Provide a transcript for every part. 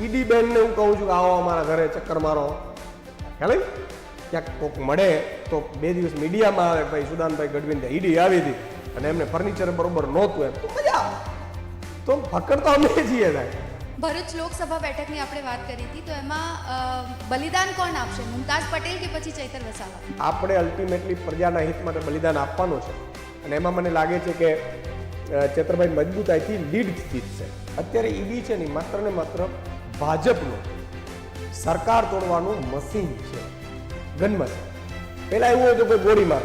ED બેનને હું કહું છું કે આવો અમારા ઘરે ચક્કર મારો, ખ્યાલ આવી? ક્યાંક કોક મળે તો 2 દિવસ મીડિયામાં આવે ભાઈ સુદાનભાઈ ગઢવીને ઈડી આવી હતી અને એમને ફર્નિચર બરોબર નહોતું એમ, તો મજા આવે. તો ફકડ તો અમે છીએ સાહેબ. ભરૂચ લોકસભા બેઠકની આપણે વાત કરી હતી, તો એમાં બલિદાન કોણ આપશે, મુમતાઝ પટેલ કે પછી ચૈતર વસાવા? આપણે અલ્ટિમેટલી પ્રજાના હિત માટે બલિદાન આપવાનું છે અને એમાં મને લાગે છે કે ચેતરભાઈ મજબૂતાઈથી લીડ જીતશે. અત્યારે ઈડી છે ને માત્ર ને માત્ર ભાજપનું સરકાર તોડવાનું મશીન છે, ગન મશીન. પહેલા એવું હતું કે ગોળી માર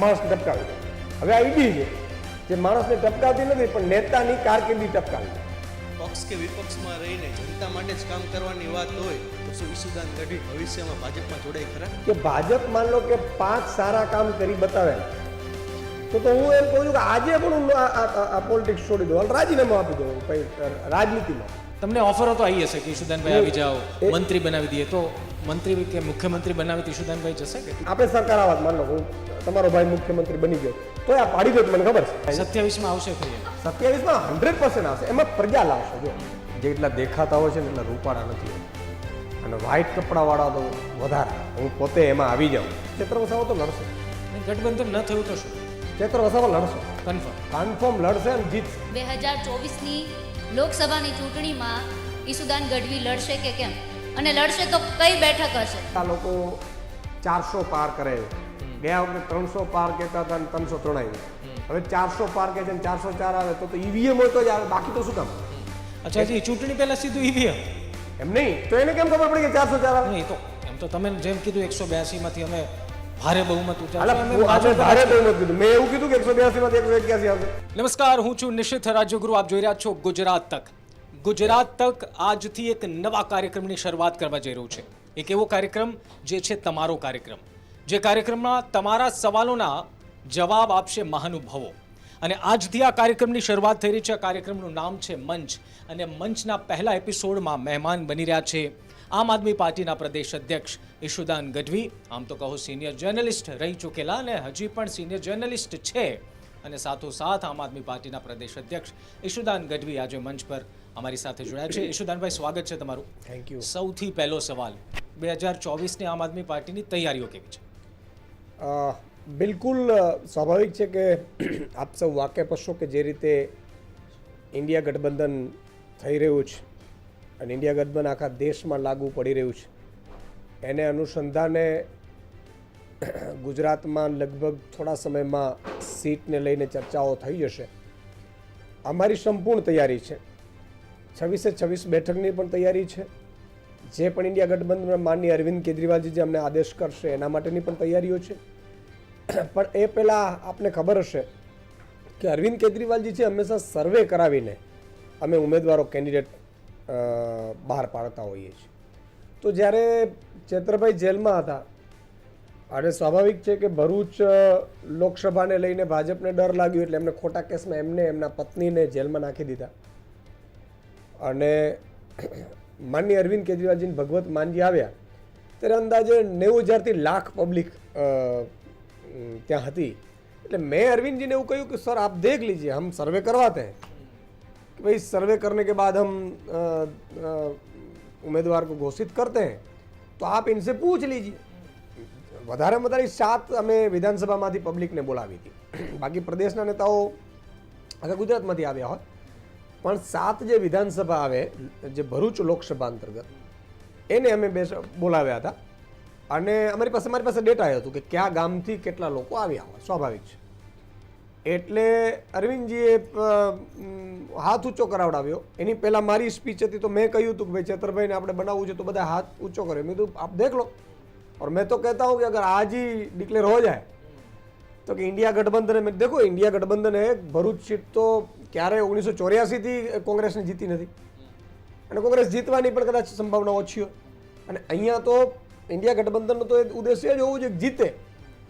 માણસને ટપકાવી દે. હવે આ ઈડી છે જે માણસને ટપકાવતી નથી પણ નેતાની કારકિર્દી ટપકાવી દે. પક્ષ કે વિપક્ષમાં રહીને જનતા માટે જ કામ કરવાની વાત હોય તો શું ઈસુદાન ગઢવી ભવિષ્યમાં ભાજપમાં જોડાય ખરા? કે ભાજપ માન લો કે 5 સારા કામ કરી બતાવે તો હું એમ કહું છું કે આજે પણ હું આ પોલિટિક્સ છોડી દઉં, રાજીનામું આપી દઉં રાજનીતિમાં. તમને ઓફરો તો આવી હશે કે ઈશુદાનભાઈ આવી જાઓ, મંત્રી બનાવી દઈએ, તો મંત્રી કે મુખ્યમંત્રી બનાવી તો ઈશુદાનભાઈ જશે કે? આપણે સરકાર આવાત માન લો હું તમારો ભાઈ મુખ્યમંત્રી બની ગયો તો આ પાડી દો, મને ખબર છે 27માં આવશે ખરી? 27માં 100% આવશે. એમાં પ્રજા લાવશે. જો જેટલા દેખાતા હોય છે ને એટલા રૂપાળા નથી અને વ્હાઈટ કપડાવાળા તો વધારે. હું પોતે એમાં આવી જાઉં. ચેતર વસાવા તો લડશે. ગઠબંધન ન થયું તો શું? ચેતર વસાવા લડશે, કન્ફર્મ લડશે અને જીતશે. 2024ની લોકસભાની ચૂંટણીમાં ઈસુદાન ગઢવી લડશે કે કેમ, અને લડશે તો કઈ બેઠક હશે? આ લોકો 400 પાર કરે. ગયા વખતે 300 પાર કહેતા હતા અને 303 આવી. હવે 400 પાર કહે છે અને 404 આવે તો ઈવીએમ હોય તો જ આવે, બાકી તો શું કામ? અચ્છા જી, ચૂંટણી પહેલા સીધું ઈવીએમ? એમ નહીં તો એને કેમ ખબર પડી કે 404 આવે? નહીં તો એમ તો તમે જેમ કીધું 182માંથી અમે ભારે બહુમત ભારે બહુમત કીધું. મેં એવું કીધું કે 182માંથી 181 આવશે. નમસ્કાર, હું છું નિશિત રાજ્યગુરુ. આપ જોઈ રહ્યા છો ગુજરાત તક. ગુજરાત તક આજથી એક નવા કાર્યક્રમની શરૂઆત કરવા જઈ રહ્યું છે. એક એવો કાર્યક્રમ જે છે તમારો કાર્યક્રમ, જે કાર્યક્રમમાં તમારા સવાલોના જવાબ આપશે મહાનુભાવો. અને આજથી આ કાર્યક્રમની શરૂઆત થઈ રહી છે. આ કાર્યક્રમનું નામ છે મંચ, અને મંચના પહેલા એપિસોડમાં મહેમાન બની રહ્યા છે આમ આદમી પાર્ટીના પ્રદેશ અધ્યક્ષ ઈશુદાન ગઢવી. આમ તો કહો સિનિયર જર્નલિસ્ટ રહી ચૂકેલા અને હજી પણ સિનિયર જર્નલિસ્ટ છે, અને સાથોસાથ આમ આદમી પાર્ટીના પ્રદેશ અધ્યક્ષ ઈશુદાન ગઢવી આજે મંચ પર અમારી સાથે જોડાયા છે. ઈશુદાનભાઈ, સ્વાગત છે તમારું. Thank you. સૌથી પહેલો સવાલ, 2024ની આમ આદમી પાર્ટીની તૈયારીઓ કેવી છે? બિલકુલ સ્વાભાવિક છે કે આપ સૌ વાકેફ હશો કે જે રીતે ઇન્ડિયા ગઠબંધન થઈ રહ્યું છે અને ઇન્ડિયા ગઠબંધન આખા દેશમાં લાગુ પડી રહ્યું છે, એને અનુસંધાને ગુજરાતમાં લગભગ થોડા સમયમાં સીટને લઈને ચર્ચાઓ થઈ જશે. અમારી સંપૂર્ણ તૈયારી છે. 26 બેઠકની પણ તૈયારી છે. જે પણ ઇન્ડિયા ગઠબંધન માનનીય અરવિંદ કેજરીવાલજી જે અમને આદેશ કરશે એના માટેની પણ તૈયારીઓ છે. પણ એ પહેલાં આપને ખબર હશે કે અરવિંદ કેજરીવાલજી છે હંમેશા સર્વે કરાવીને અમે ઉમેદવારો કેન્ડિડેટ બહાર પાડતા હોઈએ છીએ. તો જ્યારે ચેતરભાઈ જેલમાં હતા અને સ્વાભાવિક છે કે ભરૂચ લોકસભાને લઈને ભાજપને ડર લાગ્યો એટલે એમને ખોટા કેસમાં એમને એમના પત્નીને જેલમાં નાખી દીધા. અને માનનીય અરવિંદ કેજરીવાલજીને ભગવત માનજી આવ્યા ત્યારે અંદાજે 90,000થી લાખ પબ્લિક ત્યાં હતી. એટલે મેં અરविंद એવું કહ્યું કે સર આપ देख लीजिए, हम सर्वे करवाते हैं कि भाई सर्वे करने के बाद हम उम्मीदवार को घोषित करते हैं तो आप इनसे पूछ लीजिए. વધારેમાં વધારે 7 અમે વિધાનસભામાંથી પબ્લિકને બોલાવી હતી. બાકી પ્રદેશના નેતાઓ આખા ગુજરાતમાંથી આવ્યા હોય, પણ 7 જે વિધાનસભા આવે જે ભરૂચ લોકસભા અંતર્ગત એને અમે બોલાવ્યા હતા. અને મારી પાસે ડેટા હતું કે કયા ગામથી કેટલા લોકો આવ્યા હોય. સ્વાભાવિક છે એટલે અરવિંદજીએ હાથ ઊંચો કરાવડાવ્યો. એની પહેલાં મારી સ્પીચ હતી તો મેં કહ્યું હતું કે ભાઈ ચેતરભાઈને આપણે બનાવવું છે તો બધા હાથ ઊંચો કર્યો. મેં કીધું આપ દેખ લો. और मैं तो कहता हूँ कि अगर आज ही डिक्लेयर हो जाए तो कि इंडिया गठबंधन में देखो इंडिया गठबंधन है. भरूच सीट तो क्यारे 1984થી કોંગ્રેસને જીતી નથી અને કોંગ્રેસ જીતવાની પણ કદાચ સંભાવના ઓછી હોય. અને અહીંયા તો ઇન્ડિયા ગઠબંધનનો તો ઉદ્દેશ્ય જ હોવું છે કે જીતે.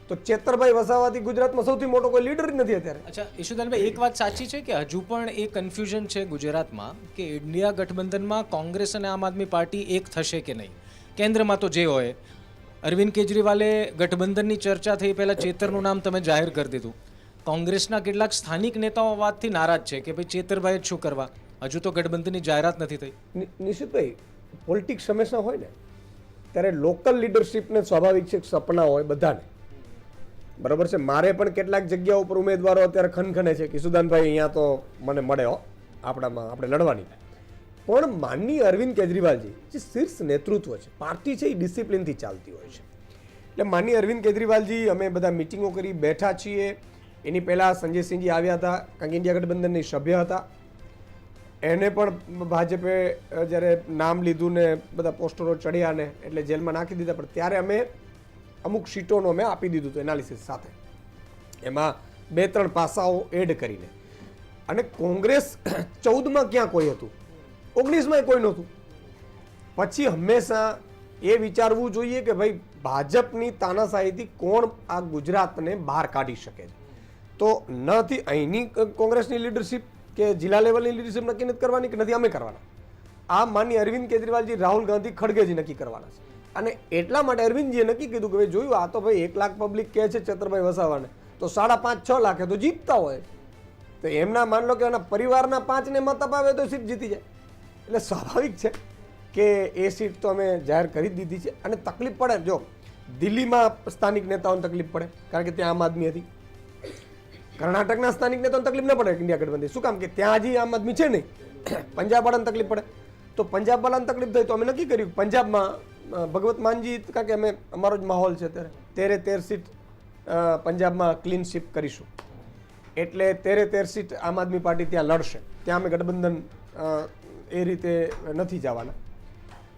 તો ચેતરભાઈ વસાવાથી ગુજરાતમાં સૌથી મોટો કોઈ લીડર જ નથી અત્યારે. અચ્છા ઈશુદાનભાઈ, એક વાત સાચી છે કે હજુ પણ એ કન્ફ્યુઝન છે ગુજરાતમાં કે ઇન્ડિયા ગઠબંધનમાં કોંગ્રેસ અને આમ આદમી પાર્ટી એક થશે કે નહીં. કેન્દ્રમાં તો જે હોય, અરવિંદ કેજરીવાલે ગઠબંધનની ચર્ચા થઈ પહેલાં ચેતરનું નામ તમે જાહેર કરી દીધું. કોંગ્રેસના કેટલાક સ્થાનિક નેતાઓ વાતથી નારાજ છે કે ભાઈ ચેતરભાઈ જ શું કરવા, હજુ તો ગઠબંધનની જાહેરાત નથી થઈ. નિશ્ચિતભાઈ પોલિટિક્સ હંમેશા હોય ને ત્યારે લોકલ લીડરશીપને સ્વાભાવિક છે સપના હોય બધાને, બરાબર છે. મારે પણ કેટલાક જગ્યા ઉપર ઉમેદવારો અત્યારે ખનખને છે કે ઈસુદાનભાઈ અહીંયા તો મને મળે હો, આપણે લડવાની. પણ માનનીય અરવિંદ કેજરીવાલજી જે શીર્ષ નેતૃત્વ છે, પાર્ટી છે એ ડિસિપ્લિનથી ચાલતી હોય છે. એટલે માનનીય અરવિંદ કેજરીવાલજી અમે બધા મિટિંગો કરી બેઠા છીએ. એની પહેલાં સંજયસિંહજી આવ્યા હતા, કારણ કે ઇન્ડિયા ગઠબંધનની સભ્ય હતા. એને પણ ભાજપે જ્યારે નામ લીધું ને બધા પોસ્ટરો ચડ્યા ને એટલે જેલમાં નાખી દીધા. પણ ત્યારે અમે અમુક સીટોનો અમે આપી દીધું હતું એનાલિસિસ સાથે, એમાં 2-3 પાસાઓ એડ કરીને. અને કોંગ્રેસ 14માં ક્યાં કોઈ હતું, 19માં કોઈ નહોતું. પછી હંમેશા એ વિચારવું જોઈએ કે ભાઈ ભાજપની તાનાશાહીથી કોણ આ ગુજરાતને બહાર કાઢી શકે છે. તો નથી અહીંની કોંગ્રેસની લીડરશીપ કે જિલ્લા લેવલની લીડરશીપ નક્કી નથી કરવાની કે નથી અમે કરવાના. આ માનનીય અરવિંદ કેજરીવાલજી, રાહુલ ગાંધી, ખડગેજી નક્કી કરવાના છે. અને એટલા માટે અરવિંદજીએ નક્કી કીધું કે ભાઈ જોયું આ તો ભાઈ 1 લાખ પબ્લિક કહે છે ચેતરભાઈ વસાવાને, તો 5.5-6 લાખે તો જીતતા હોય. તો એમના માન લો કે એના પરિવારના 5 ને મત અપાવે તો સીટ જીતી જાય. એટલે સ્વાભાવિક છે કે એ સીટ તો અમે જાહેર કરી જ દીધી છે. અને તકલીફ પડે, જો દિલ્હીમાં સ્થાનિક નેતાઓને તકલીફ પડે કારણ કે ત્યાં આમ આદમી હતી. કર્ણાટકના સ્થાનિક નેતાઓને તકલીફ ન પડે ઇન્ડિયા ગઠબંધન, શું કામ કે ત્યાં હજી આમ આદમી છે નહીં. પંજાબ વાળાને તકલીફ પડે, તો પંજાબ વાળાને તકલીફ થઈ તો અમે નક્કી કર્યું પંજાબમાં ભગવત માનજી, કારણ કે અમે અમારો જ માહોલ છે ત્યારે 13 સીટ પંજાબમાં ક્લીન સ્વીપ કરીશું. એટલે 13 સીટ આમ આદમી પાર્ટી ત્યાં લડશે. ત્યાં અમે ગઠબંધન એ રીતે નથી જવાના.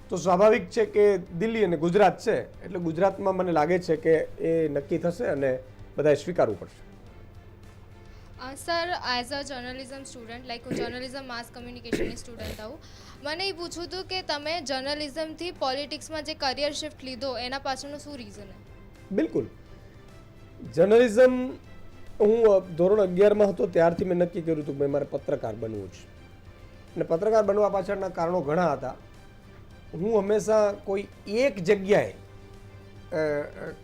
તો સ્વાભાવિક છે કે દિલ્હી અને ગુજરાત છે, એટલે ગુજરાતમાં મને લાગે છે કે એ નક્કી થશે અને બધાએ સ્વીકારવું પડશે. Sir, as a journalism student, like હું જર્નલિઝમ માસ કમ્યુનિકેશનની સ્ટુડન્ટ આવું, મને એ પૂછવું હતું કે તમે જર્નલિઝમથી પોલિટિક્સમાં જે કરિયર શિફ્ટ લીધો એના પાછળનું શું રીઝન? બિલકુલ, જર્નલિઝમ હું ધોરણ 11માં હતો ત્યારથી મેં નક્કી કર્યું હતું કે મારે પત્રકાર બનવું છે. અને પત્રકાર બનવા પાછળના કારણો ઘણા હતા. હું હંમેશા કોઈ એક જગ્યાએ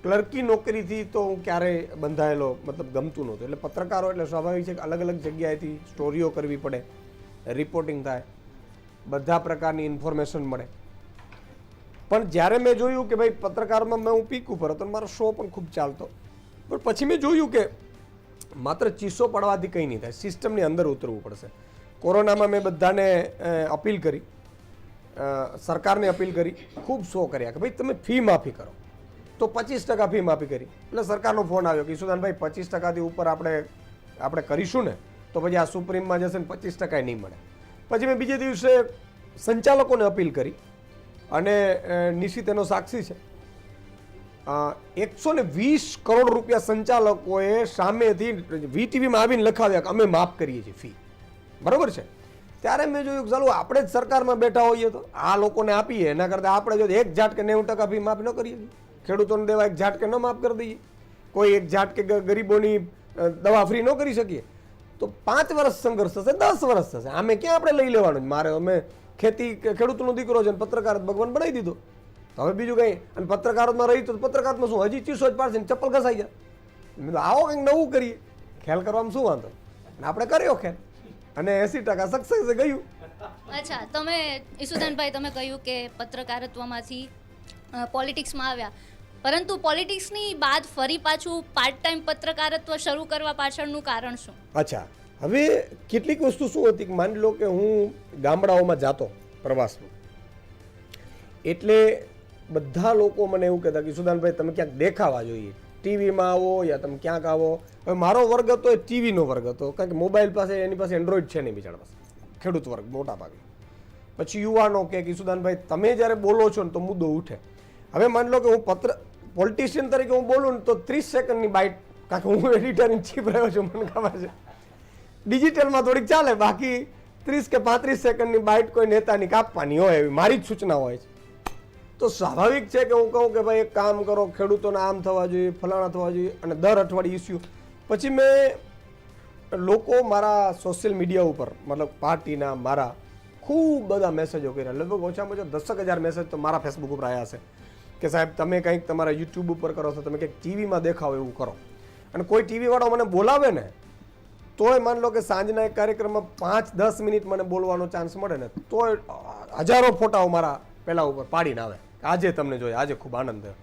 ક્લર્કી નોકરીથી તો હું ક્યારેય બંધાયેલો મતલબ ગમતું નહોતું. એટલે પત્રકારો એટલે સ્વાભાવિક છે કે અલગ અલગ જગ્યાએથી સ્ટોરીઓ કરવી પડે, રિપોર્ટિંગ થાય, બધા પ્રકારની ઇન્ફોર્મેશન મળે. પણ જ્યારે મેં જોયું કે ભાઈ પત્રકારમાં મેં હું પીક ઉપર હતો, મારો શો પણ ખૂબ ચાલતો, પણ પછી મેં જોયું કે માત્ર ચીસો પડવાથી કંઈ નહીં થાય, સિસ્ટમની અંદર ઉતરવું પડશે. કોરોનામાં મેં બધાને અપીલ કરી, સરકારને અપીલ કરી, ખૂબ શો કર્યા કે ભાઈ તમે ફી માફી કરો. તો 25% ફી માફી કરી. એટલે સરકારનો ફોન આવ્યો કે ઈસુદાનભાઈ 25%થી ઉપર આપણે કરીશું ને તો પછી આ સુપ્રીમમાં જશે ને 25% નહીં મળે. પછી મેં બીજે દિવસે સંચાલકોને અપીલ કરી અને નિશિત એનો સાક્ષી છે, 120 કરોડ રૂપિયા સંચાલકોએ સામેથી વીટીવીમાં આવીને લખાવ્યા કે અમે માફ કરીએ છીએ ફી. બરાબર છે. ત્યારે મેં જોયું કે ચાલો આપણે જ સરકારમાં બેઠા હોઈએ તો આ લોકોને આપીએ, એના કરતાં આપણે જો 1 ઝાટકે 90% ફી માફ ન કરીએ, ખેડૂતોને દેવા 1 ઝાટકે ન માફ કરી દઈએ, કોઈ 1 ઝાટકે ગરીબોની દવા ફ્રી ન કરી શકીએ, તો 5 વર્ષ સંઘર્ષ થશે, 10 વર્ષ થશે. આમે ક્યાં આપણે લઈ લેવાનું? મારે અમે ખેતી ખેડૂતનો દીકરો છે, પત્રકાર ભગવાન બનાવી દીધો, તો હવે બીજું કંઈ. અને પત્રકારોમાં રહી તો પત્રકારમાં શું હજી ચીસો જ પાડશે ને ચપ્પલ ઘસાઈ જાય. આવો કંઈક નવું કરીએ, ખ્યાલ કરવામાં શું વાંધો? અને આપણે કર્યો ખ્યાલ અને 80% સક્સેસ ગયું. અચ્છા, તમે ઈસુદાનભાઈ તમે કહ્યું કે પત્રકારત્વમાંથી પોલિટિક્સમાં આવ્યા, પરંતુ પોલિટિક્સની બાદ ફરી પાછું પાર્ટ ટાઈમ પત્રકારત્વ શરૂ કરવા પાછળનું કારણ શું? અચ્છા, હવે કેટલીક વસ્તુ શું હતી કે માની લો કે હું ગામડાઓમાં જાતો પ્રવાસમાં, એટલે બધા લોકો મને એવું કહેતા કે સુદાનભાઈ તમે ક્યાંક દેખાવા જોઈએ, ટીવીમાં આવો યા તમે ક્યાંક આવો. હવે મારો વર્ગ હતો એ ટીવીનો વર્ગ હતો, કારણ કે મોબાઈલ પાસે એની પાસે એન્ડ્રોઈડ છે નહીં બિચારા પાસે, ખેડૂત વર્ગ મોટા ભાગે. પછી યુવાનો કે સુદાનભાઈ તમે જ્યારે બોલો છો ને તો મુદ્દો ઉઠે. હવે માની લો કે હું પોલિટિશિયન તરીકે હું બોલું ને તો 30 સેકન્ડની બાઇટ, કારણ કે હું એડિટર ઇન ચીફ રહ્યો છું, મને ખબર છે ડિજિટલમાં થોડીક ચાલે, બાકી 30 કે 35 સેકન્ડની બાઇટ કોઈ નેતાની કાપવાની હોય એવી મારી જ સૂચના હોય છે. તો સ્વાભાવિક છે કે હું કહું કે ભાઈ એક કામ કરો, ખેડૂતોને આમ થવા જોઈએ, ફલાણા થવા જોઈએ, અને દર અઠવાડિયે ઇસ્યુ. પછી મેં લોકો મારા સોશિયલ મીડિયા ઉપર મતલબ પાર્ટીના મારા ખૂબ બધા મેસેજો કર્યા, લગભગ ઓછામાં ઓછા 10,000 મેસેજ તો મારા ફેસબુક ઉપર આવ્યા છે કે સાહેબ તમે કંઈક તમારા યુટ્યુબ ઉપર કરો છો, તમે કંઈક ટીવીમાં દેખાવો એવું કરો. અને કોઈ ટીવીવાળો મને બોલાવે ને તોય માન લો કે સાંજના એક કાર્યક્રમમાં 5-10 મિનિટ મને બોલવાનો ચાન્સ મળે ને તોય હજારો ફોટાઓ મારા પેલા ઉપર પાડીને આવે આજે તમને જોયા, આજે ખૂબ આનંદ થયો.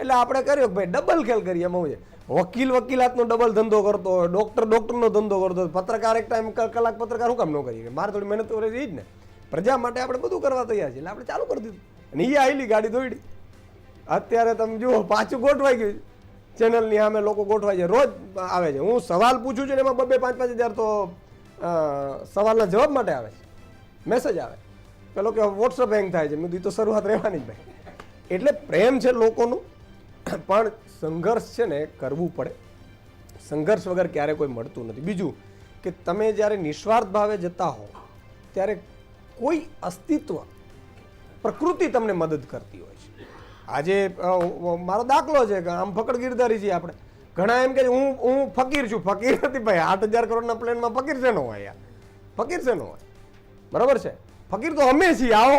એટલે આપણે કર્યો કે ભાઈ ડબલ ખેલ કરીએ. એમાં હું વકીલાતનો ડબલ ધંધો કરતો હોય, ડોક્ટરનો ધંધો કરતો હોય, પત્રકાર એક ટાઈમ કલાક પત્રકાર શું કામ ન કરીએ? મારે થોડી મહેનત કરી જ ને. પ્રજા માટે આપણે બધું કરવા તૈયાર છીએ. એટલે આપણે ચાલુ કરી દીધું અને એ આવેલી ગાડી દોડી. અત્યારે તમે જુઓ પાછું ગોઠવાઈ ગયું. ચેનલની સામે લોકો ગોઠવાય છે, રોજ આવે છે. હું સવાલ પૂછું છું ને એમાં 2-5 હજાર તો સવાલના જવાબ માટે આવે છે, મેસેજ આવે. પેલો કે વોટ્સઅપ હેંગ થાય છે. મેં કીધું તો શરૂઆત રહેવાની જ ભાઈ. એટલે પ્રેમ છે લોકોનું, પણ સંઘર્ષ છે ને કરવું પડે. સંઘર્ષ વગર ક્યારે કોઈ મળતું નથી. બીજું કે તમે જ્યારે નિસ્વાર્થ ભાવે જતા હો ત્યારે કોઈ અસ્તિત્વ, પ્રકૃતિ તમને મદદ કરતી હોય છે. આજે મારો દાખલો છે કે આમ ફકડ ગીરધારી છીએ આપણે. ઘણા એમ કે હું ફકીર છું. ફકીર નથી ભાઈ. 8,000 કરોડના પ્લેનમાં ફકીર છે નો હોય યાર? ફકીર છે નો હોય? બરાબર છે. ફકીર તો અમે છીએ. આવો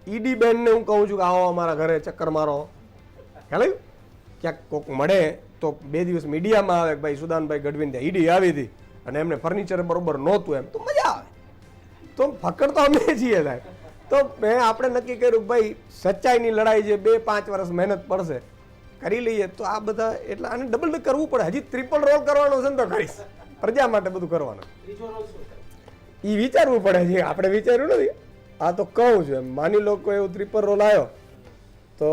ઈડી બેનને હું કહું છું કે આવો અમારા ઘરે ચક્કર મારો. ખ્યાલ ક્યાંક કોઈક મળે તો 2 દિવસ મીડિયામાં આવે કે ભાઈ સુદાનભાઈ ગઢવીને ત્યાં ઈડી આવી હતી અને એમને ફર્નિચર બરોબર નહોતું, એમ તો મજા આવે. તો ફકડ તો અમે છીએ સાહેબ. તો મેં આપણે નક્કી કર્યું કે ભાઈ સચ્ચાઈની લડાઈ છે, 2-5 વર્ષ મહેનત પડશે, કરી લઈએ તો આ બધા. એટલે આને ડબલ કરવું પડે. હજી ટ્રિપલ રોલ કરવાનો છે ને તો કરીશ. પ્રજા માટે બધું કરવાનું એ વિચારવું પડે છે. આપણે વિચાર્યું નથી. આ તો કહું છું એમ. માની લો કોઈ એવું ટ્રિપલ રોલ આવ્યો તો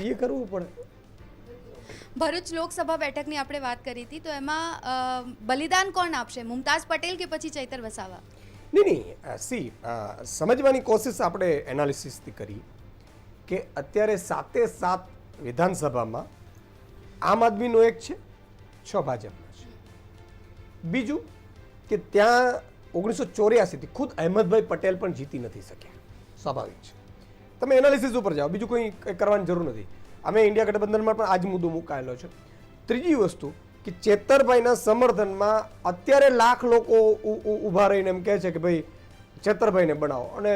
એ કરવું પડે. ભરૂચ લોકસભા બેઠકની આપણે વાત કરી હતી, તો એમાં બલિદાન કોણ આપશે, મુમતાઝ પટેલ કે પછી ચૈતર વસાવા? નહીં, સમજવાની કોશિશ આપણે એનાલિસિસથી કરી કે અત્યારે 7 વિધાનસભામાં આમ આદમીનો એક છે, 6 ભાજપનો છે. બીજું કે ત્યાં 1984થી ખુદ અહેમદભાઈ પટેલ પણ જીતી નથી શક્યા. સ્વાભાવિક છે. તમે એનાલિસિસ ઉપર જાઓ, બીજું કોઈ કરવાની જરૂર નથી. અમે ઇન્ડિયા ગઠબંધનમાં પણ આ જ મુદ્દો મુકાયેલો છે. ત્રીજી વસ્તુ કે ચેતરભાઈના સમર્થનમાં અત્યારે લાખ લોકો ઊભા રહીને એમ કહે છે કે ભાઈ ચેતરભાઈને બનાવો, અને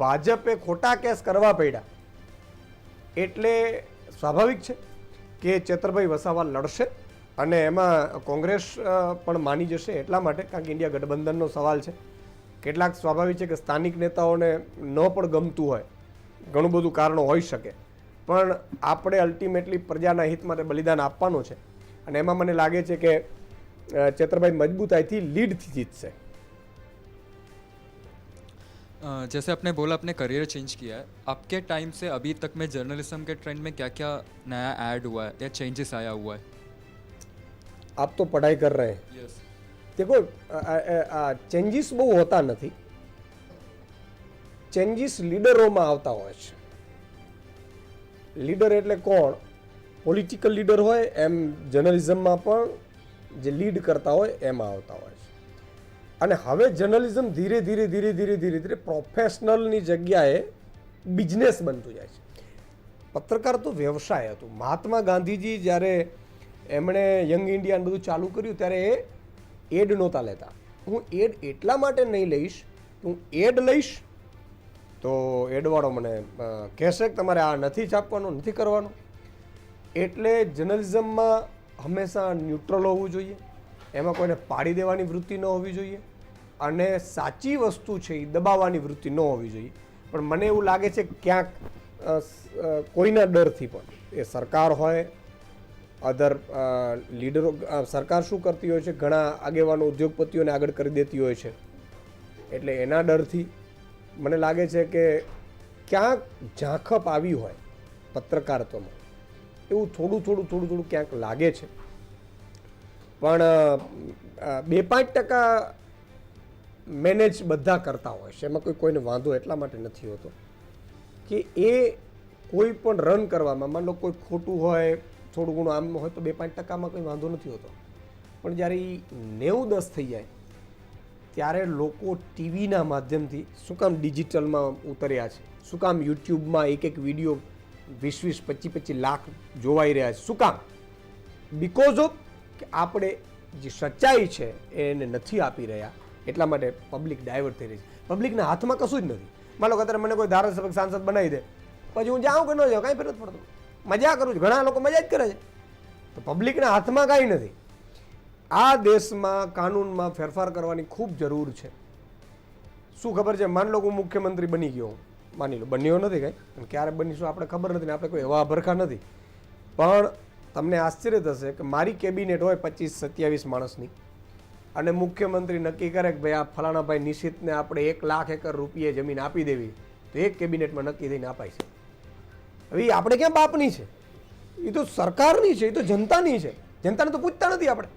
ભાજપે ખોટા કેસ કરવા પડ્યા. એટલે સ્વાભાવિક છે કે ચેતરભાઈ વસાવા લડશે અને એમાં કોંગ્રેસ પણ માની જશે. એટલા માટે કારણ કે ઇન્ડિયા ગઠબંધનનો સવાલ છે. કેટલાક સ્વાભાવિક છે કે સ્થાનિક નેતાઓને ન પણ ગમતું હોય, ઘણું બધું કારણો હોઈ શકે, પણ આપણે અલ્ટિમેટલી પ્રજાના હિત માટે બલિદાન આપવાનું છે. અને એમાં મને લાગે છે કે ચેતરભાઈ મજબૂતાઈથી લીડથી જીતશે. जैसे आपने बोला आपने करियर चेंज किया है, आपके टाइम से अभी तक में जर्नलिज्म के ट्रेंड में क्या क्या नया ऐड हुआ है या चेंजेस आया हुआ है? आप तो पढ़ाई कर रहे हैं. यस. देखो चेंजेस બહુ હોતા નથી. ચેન્જીસ લીડરોમાં આવતા હોય છે. લીડર એટલે કોણ? પોલિટિકલ લીડર હોય એમ જર્નલિઝમમાં પણ જે લીડ કરતા હોય એમાં આવતા હોય છે. અને હવે જર્નલિઝમ ધીરે ધીરે પ્રોફેશનલની જગ્યાએ બિઝનેસ બનતું જાય છે. પત્રકાર તો વ્યવસાય હતું. મહાત્મા ગાંધીજી જ્યારે એમણે યંગ ઇન્ડિયા બધું ચાલુ કર્યું ત્યારે એ એડ નહોતા લેતા. હું એડ એટલા માટે નહીં લઈશ, હું એડ લઈશ તો એડવાળો મને કહેશે કે તમારે આ નથી છાપવાનું, નથી કરવાનું. એટલે જર્નલિઝમમાં હંમેશા ન્યુટ્રલ હોવું જોઈએ. એમાં કોઈને પાડી દેવાની વૃત્તિ ન હોવી જોઈએ અને સાચી વસ્તુ છે એ દબાવવાની વૃત્તિ ન હોવી જોઈએ. પણ મને એવું લાગે છે ક્યાંક કોઈના ડરથી પણ, એ સરકાર હોય, અધર લીડરો, સરકાર શું કરતી હોય છે, ઘણા આગેવાનો ઉદ્યોગપતિઓને આગળ કરી દેતી હોય છે. એટલે એના ડરથી મને લાગે છે કે ક્યાંક ઝાંખપ આવી હોય પત્રકારત્વમાં, એવું થોડું ક્યાંક લાગે છે. પણ 2-5% મેનેજ બધા કરતા હોય છે. એમાં કોઈને વાંધો એટલા માટે નથી હોતો કે એ કોઈ પણ રન કરવામાં, માન લો કોઈ ખોટું હોય, થોડું ઘણું આમ હોય તો 2-5%માં કોઈ વાંધો નથી હોતો. પણ જ્યારે એ 90-10 થઈ જાય ત્યારે લોકો ટીવીના માધ્યમથી શું કામ ડિજિટલમાં ઉતર્યા છે, શું કામ યુટ્યુબમાં એક વિડીયો 20-25 લાખ જોવાઈ રહ્યા છે, શું કામ? બિકોઝ ઓફ કે આપણે જે સચ્ચાઈ છે એને નથી આપી રહ્યા. એટલા માટે પબ્લિક ડાયવર્ટ થઈ રહી છે. પબ્લિકના હાથમાં કશું જ નથી. માનો કે અત્યારે મને કોઈ ધારાસભ્ય સાંસદ બનાવી દે, પછી હું જાઉં કે ન જાઉં કાંઈ ફેર નથી પડતો. મજા કરું છું. ઘણા લોકો મજા જ કરે છે. તો પબ્લિકના હાથમાં કાંઈ નથી. આ દેશમાં કાનૂનમાં ફેરફાર કરવાની ખૂબ જરૂર છે. શું ખબર છે, માન લો હું મુખ્યમંત્રી બની ગયો, માની લો બન્યો નથી કાંઈ, અને ક્યારે બનીશું આપણે ખબર નથી ને આપણે કોઈ એવા ભરખા નથી, પણ તમને આશ્ચર્ય થશે કે મારી કેબિનેટ હોય 25-27 માણસની અને મુખ્યમંત્રી નક્કી કરે કે ભાઈ આ ફલાણા ભાઈ નિશિતને આપણે 1 લાખ એકર રૂપિયે જમીન આપી દેવી, તો એક કેબિનેટમાં નક્કી થઈને અપાય છે. હવે એ આપણે ક્યાં બાપની છે, એ તો સરકારની છે, એ તો જનતાની છે, જનતાને તો પૂછતા નથી આપણે.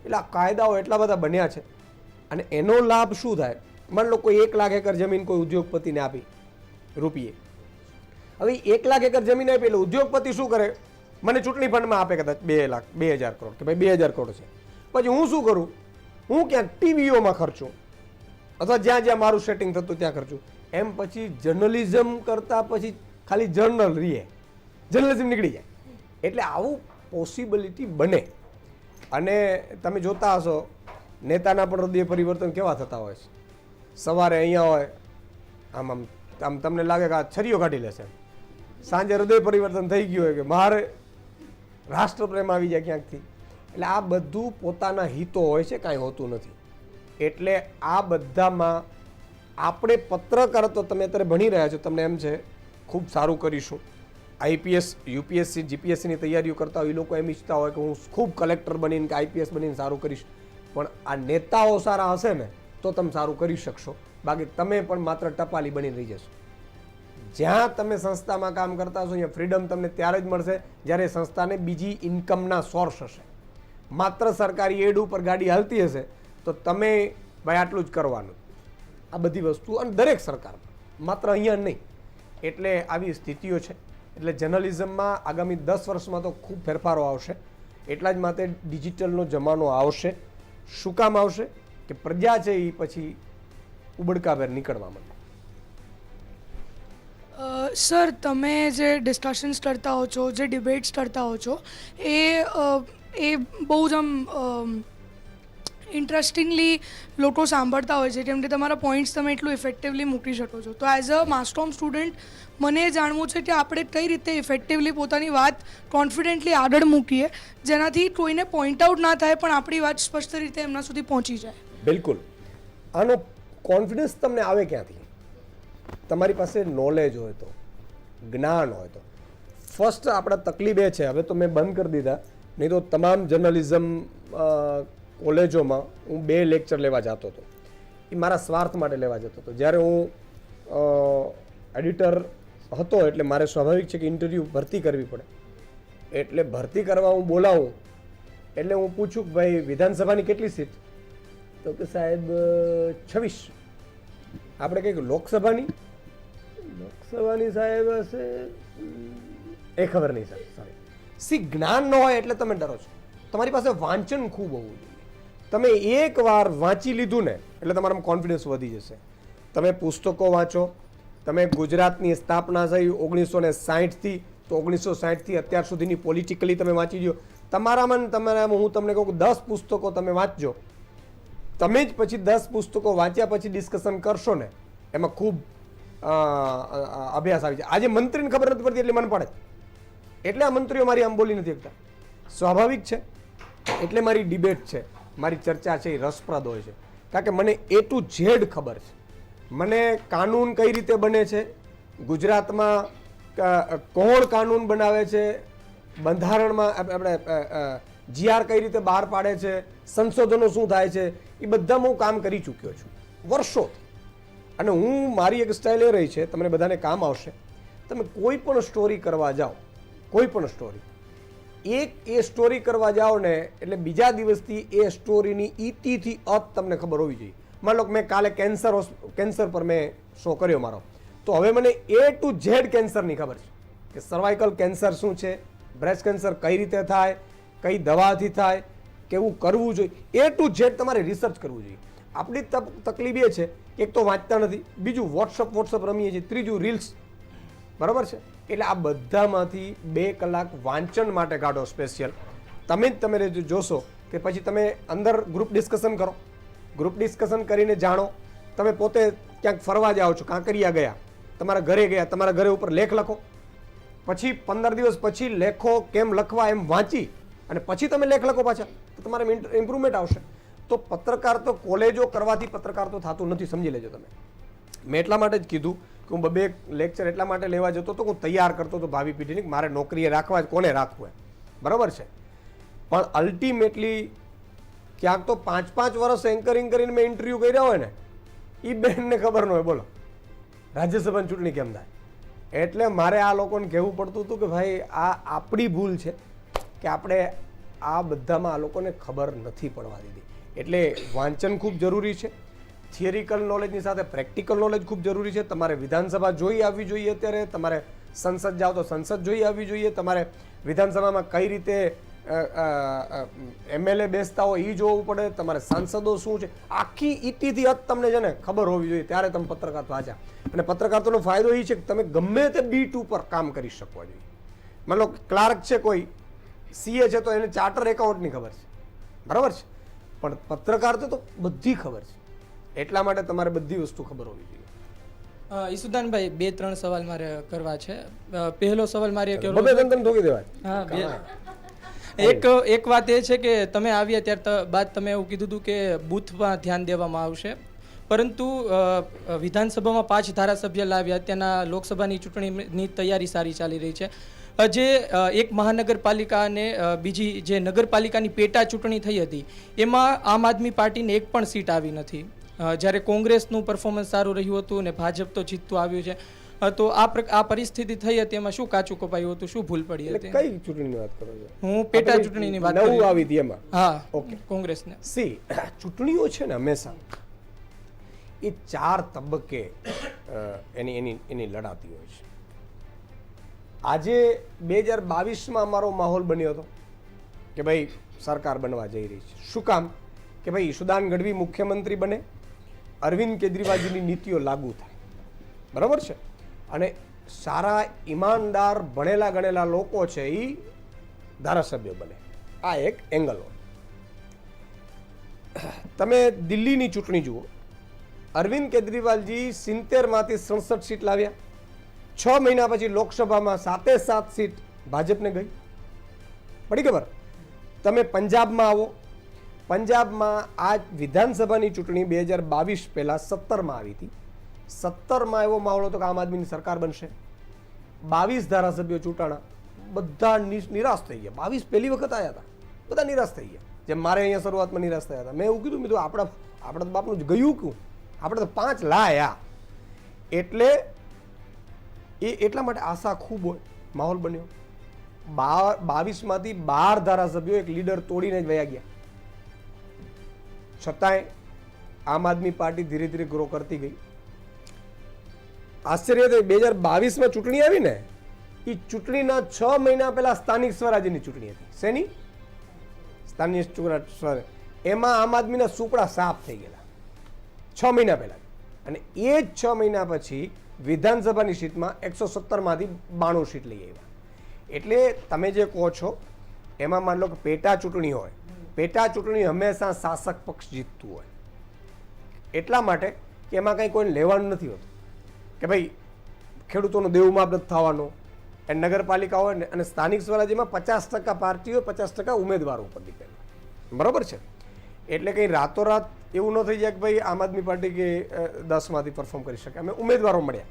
એટલે આ કાયદાઓ એટલા બધા બન્યા છે અને એનો લાભ શું થાય, માન લો કોઈ 1 લાખ એકર જમીન કોઈ ઉદ્યોગપતિને આપી રૂપિયે, હવે 1 લાખ એકર જમીન આપી એટલે ઉદ્યોગપતિ શું કરે, મને ચૂંટણી ફંડમાં આપે કદાચ 2,00,000 કરોડ કે ભાઈ 2,000 કરોડ છે, પછી હું શું કરું, હું ક્યાંક ટીવીઓમાં ખર્ચું અથવા જ્યાં જ્યાં મારું સેટિંગ થતું ત્યાં ખર્ચું, એમ પછી જર્નલિઝમ કરતાં પછી ખાલી જર્નલ રીએ, જર્નલિઝમ નીકળી જાય. એટલે આવું પોસિબિલિટી બને. અને તમે જોતા હશો નેતાના પણ હૃદય પરિવર્તન કેવા થતા હોય છે. સવારે અહીંયા હોય આમ આમ આમ તમને લાગે કે આ છરીઓ કાઢી લેશે, સાંજે હૃદય પરિવર્તન થઈ ગયું હોય કે મારે રાષ્ટ્રપ્રેમ આવી જાય ક્યાંકથી. એટલે આ બધું પોતાના હિતો હોય છે, કાંઈ હોતું નથી. એટલે આ બધામાં આપણે પત્રકાર તો તમે અત્યારે ભણી રહ્યા છો, તમને એમ છે ખૂબ સારું કરીશું, આઈપીએસ યુપીએસસી જીપીએસસીની તૈયારીઓ કરતા હોય એ લોકો એમ ઈચ્છતા હોય કે હું ખૂબ કલેક્ટર બનીને કે આઈપીએસ બનીને સારું કરીશ, પણ આ નેતાઓ સારા હશે ને તો તમે સારું કરી શકશો, બાકી તમે પણ માત્ર ટપાલી બનીને રહી જશો. જ્યાં તમે સંસ્થામાં કામ કરતા હશો અહીંયા ફ્રીડમ તમને ત્યારે જ મળશે જ્યારે સંસ્થાને બીજી ઇન્કમના સોર્સ હશે. માત્ર સરકારી એડ ઉપર ગાડી હાલતી હશે તો તમે ભાઈ આટલું જ કરવાનું. આ બધી વસ્તુ અને દરેક સરકાર માત્ર અહીંયા નહીં. એટલે આવી સ્થિતિઓ છે. એટલે જર્નલિઝમમાં આગામી 10 વર્ષમાં તો ખૂબ ફેરફારો આવશે. એટલા જ માટે ડિજિટલનો જમાનો આવશે. શું કામ આવશે કે પ્રજા છે એ પછી ઉબડકાભેર નીકળવા માટે. સર, તમે જે ડિસ્કશન્સ કરતા હો છો, જે ડિબેટ્સ કરતા હો છો, એ બહુ જ આમ ઇન્ટરેસ્ટિંગલી લોકો સાંભળતા હોય છે, કેમ કે તમારા પોઈન્ટ્સ તમે એટલું ઇફેક્ટિવલી મૂકી શકો છો. તો એઝ અ માસ્ટોમ સ્ટુડન્ટ મને એ જાણવું છે કે આપણે કઈ રીતે ઇફેક્ટિવલી પોતાની વાત કોન્ફિડન્ટલી આગળ મૂકીએ જેનાથી કોઈને પોઈન્ટ આઉટ ના થાય પણ આપણી વાત સ્પષ્ટ રીતે એમના સુધી પહોંચી જાય. બિલકુલ. આનો કોન્ફિડન્સ તમને આવે ક્યાંથી? તમારી પાસે નોલેજ હોય તો, જ્ઞાન હોય તો. ફર્સ્ટ આપણા તકલીફ એ છે, હવે તો મેં બંધ કરી દીધા, નહીં તો તમામ જર્નલિઝમ કોલેજોમાં હું 2 લેક્ચર લેવા જતો હતો. એ મારા સ્વાર્થ માટે લેવા જતો હતો. જ્યારે હું એડિટર હતો એટલે મારે સ્વાભાવિક છે કે ઇન્ટરવ્યૂ ભરતી કરવી પડે. એટલે ભરતી કરવા હું બોલાવું એટલે હું પૂછું કે ભાઈ વિધાનસભાની કેટલી સીટ, તો કે સાહેબ 26. આપણે કંઈક લોકસભાની સાહેબ હશે એ ખબર નહીં સર. સોરી, સી જ્ઞાન ન હોય એટલે તમે ડરો છો. તમારી પાસે વાંચન ખૂબ હોવું જોઈએ. તમે એકવાર વાંચી લીધું ને એટલે તમારામાં કોન્ફિડન્સ વધી જશે. તમે પુસ્તકો વાંચો. તમે ગુજરાતની સ્થાપના થઈ 1960થી તો 1960થી અત્યાર સુધીની પોલિટિકલી તમે વાંચી લો. તમારામાં હું તમને કહું 10 પુસ્તકો તમે વાંચજો. તમે જ પછી 10 પુસ્તકો વાંચ્યા પછી ડિસ્કશન કરશો ને એમાં ખૂબ અભ્યાસ આવી જાય. આજે મંત્રીને ખબર નથી પડતી એટલે મને પડે, એટલે આ મંત્રીઓ મારી આમ બોલી નથી શકતા. સ્વાભાવિક છે. એટલે મારી ડિબેટ છે, મારી ચર્ચા છે એ રસપ્રદ હોય છે, કારણ કે મને A to Z ખબર છે. મને કાનૂન કઈ રીતે બને છે, ગુજરાતમાં કોણ કાનૂન બનાવે છે, બંધારણમાં આપણે GR કઈ રીતે બહાર પાડે છે, સંશોધનો શું થાય છે, એ બધામાં હું કામ કરી ચૂક્યો છું વર્ષોથી. અને હું મારી એક સ્ટાઇલ એ રહી છે, તમને બધાને કામ આવશે. તમે કોઈ પણ સ્ટોરી કરવા જાઓ, કોઈ પણ સ્ટોરી, એ સ્ટોરી કરવા જાઓ ને એટલે બીજા દિવસથી એ સ્ટોરીની ઇતિથી અત તમને ખબર હોવી જોઈએ. માનો લો મેં કાલે કેન્સર પર મેં શો કર્યો મારો, તો હવે મને A to Z કેન્સરની ખબર છે કે સર્વાઇકલ કેન્સર શું છે, બ્રેસ્ટ કેન્સર કઈ રીતે થાય, કઈ દવાથી થાય, કેવું કરવું જોઈએ. A to Z તમારે રિસર્ચ કરવું જોઈએ. આપણી તકલીફ એ છે કે એક તો વાંચતા નથી, બીજું વોટ્સઅપ રમીએ છીએ, ત્રીજું રીલ્સ. બરાબર છે. એટલે આ બધામાંથી 2 કલાક વાંચન માટે કાઢો સ્પેશિયલ. તમે જોશો કે પછી તમે અંદર ગ્રુપ ડિસ્કશન કરો. ગ્રુપ ડિસ્કશન કરીને જાણો. તમે પોતે ક્યાંક ફરવા જાઓ છો, કાંકરિયા ગયા, તમારા ઘરે ગયા, તમારા ઘરે ઉપર લેખ લખો. પછી 15 દિવસ પછી લેખો કેમ લખવા એમ વાંચી અને પછી તમે લેખ લખો પાછા તો તમારે ઇમ્પ્રુવમેન્ટ આવશે. તો પત્રકાર તો કોલેજો કરવાથી પત્રકાર તો થતું નથી, સમજી લેજો તમે. મેં એટલા માટે જ કીધું કે હું બે લેક્ચર એટલા માટે લેવા જતો હતો, હું તૈયાર કરતો હતો ભાવિ પેઢીની, મારે નોકરીએ રાખવા જ, કોને રાખવું એમ, બરાબર છે. પણ અલ્ટિમેટલી ક્યાંક તો 5-5 વર્ષ એન્કરિંગ કરીને મેં ઇન્ટરવ્યૂ કર્યા હોય ને, એ બેનને ખબર ન હોય બોલો રાજ્યસભાની ચૂંટણી કેમ થાય. એટલે મારે આ લોકોને કહેવું પડતું હતું કે ભાઈ આ આપણી ભૂલ છે કે આપણે આ બધામાં આ લોકોને ખબર નથી પડવા દીધી. એટલે વાંચન ખૂબ જરૂરી છે, થિયરિકલ નોલેજની સાથે પ્રેક્ટિકલ નોલેજ ખૂબ જરૂરી છે. તમારે વિધાનસભા જોઈ આવવી જોઈએ, અત્યારે તમારે સંસદ જાઓ તો સંસદ જોઈ આવવી જોઈએ, તમારે વિધાનસભામાં કઈ રીતે MLA બેસતા હોય એ જોવું પડે, તમારે સાંસદો શું છે, આખી ઈટીથી જ તમને છે ને ખબર હોવી જોઈએ, ત્યારે તમે પત્રકાર વાંચ્યા. અને પત્રકારનો ફાયદો એ છે કે તમે ગમે તે બીટ ઉપર કામ કરી શકવા જોઈએ. માનો લો ક્લાર્ક છે, કોઈ CA છે, તો એને ચાર્ટર એકાઉન્ટની ખબર છે, બરાબર છે, પણ પત્રકાર તો બધી ખબર છે. એટલા માટે તમારે બધી વસ્તુ ખબર હોવી જોઈએ. ઈસુદાનભાઈ 2-3 સવાલ મારે કરવા છે. પહેલો સવાલ મારે ઠોકી દેવાય. એક વાત એ છે કે તમે આવ્યા ત્યાર બાદ તમે એવું કીધું હતું કે બૂથમાં ધ્યાન દેવામાં આવશે, પરંતુ વિધાનસભામાં 5 ધારાસભ્ય લાવ્યા, અત્યારના લોકસભાની ચૂંટણીની તૈયારી સારી ચાલી રહી છે. જે એક મહાનગરપાલિકા અને બીજી જે નગરપાલિકાની પેટા ચૂંટણી થઈ હતી એમાં આમ આદમી પાર્ટીને એક પણ સીટ આવી નથી, જ્યારે કોંગ્રેસનું પરફોર્મન્સ સારું રહ્યું હતું અને ભાજપ તો જીતતું આવ્યું છે. તો આ પરિસ્થિતિ થઈ હતી, એમાં શું કાચું કપાયું હતું, શું ભૂલ પડી હતી? કઈ ચૂંટણીની વાત કરો છો? હું પેટા ચૂંટણીની વાત નવું આવી હતી એમાં. હા, ઓકે. કોંગ્રેસને ચૂંટણીઓ છે ને હંમેશા એ 4 તબક્કે એની લડાતી હોય છે. આજે 2022માં અમારો માહોલ બન્યો હતો કે ભાઈ સરકાર બનવા જઈ રહી છે. શું કામ? કે ભાઈ ઈશુદાન ગઢવી મુખ્યમંત્રી બને, અરવિંદ કેજરીવાલજીની નીતિઓ લાગુ થાય, બરાબર છે, અને સારા ઈમાનદાર ભણેલા ગણેલા લોકો છે એ ધારાસભ્ય બને. આ એક એંગલ હોય. તમે દિલ્હીની ચૂંટણી જુઓ, અરવિંદ કેજરીવાલજી 70માંથી 67 સીટ લાવ્યા, 6 મહિના પછી લોકસભામાં 7 સીટ ભાજપને ગઈ, પડી ખબર. તમે પંજાબમાં આવો, પંજાબમાં આ વિધાનસભાની ચૂંટણી 2022 પહેલા 17માં આવી હતી. 17માં એવો માહોલ હતો કે આમ આદમીની સરકાર બનશે. 22 ધારાસભ્યો ચૂંટાણા, બધા નિરાશ થઈ ગયા. 22 પહેલી વખત આવ્યા હતા, બધા નિરાશ થઈ ગયા. જેમ મારે અહીંયા શરૂઆતમાં નિરાશ થયા હતા. મેં એવું કીધું, મેં આપણા તો બાપનું જ ગયું ક્યું, આપણે તો 5 લાયા. એટલે એટલા માટે આશા ખૂબ હોય, માહોલ બન્યો. 22માંથી 12 ધારાસભ્યો એક લીડર તોડીને જ વયા ગયા. છતાંય આમ આદમી પાર્ટી ધીરે ધીરે ગ્રો કરતી ગઈ. આશ્ચર્ય તો 2022માં ચૂંટણી આવી ને, એ ચૂંટણીના 6 મહિના પહેલા સ્થાનિક સ્વરાજ્યની ચૂંટણી હતી. શેની? સ્થાનિક સ્વરાજ. એમાં આમ આદમીના સુપડા સાફ થઈ ગયેલા 6 મહિના પહેલા. અને એ જ 6 મહિના પછી વિધાનસભાની સીટમાં 117માંથી 92 સીટ લઈ આવ્યા. એટલે તમે જે કહો છો એમાં માન લો કે પેટા ચૂંટણી હોય, પેટા ચૂંટણી હંમેશા શાસક પક્ષ જીતતું હોય. એટલા માટે કે એમાં કંઈ કોઈને લેવાનું નથી હોતું કે ભાઈ ખેડૂતોનો દેવમાપ નથી થવાનો. એ નગરપાલિકા હોય ને અને સ્થાનિક સ્વરાજ્યમાં 50% પાર્ટીઓ 50% ઉમેદવારો ઉપર ડિપેન્ડ, બરાબર છે. એટલે કંઈ રાતોરાત એવું ન થઈ જાય કે ભાઈ આમ આદમી પાર્ટી કે 10માંથી પરફોર્મ કરી શકે. અમે ઉમેદવારો મળ્યા.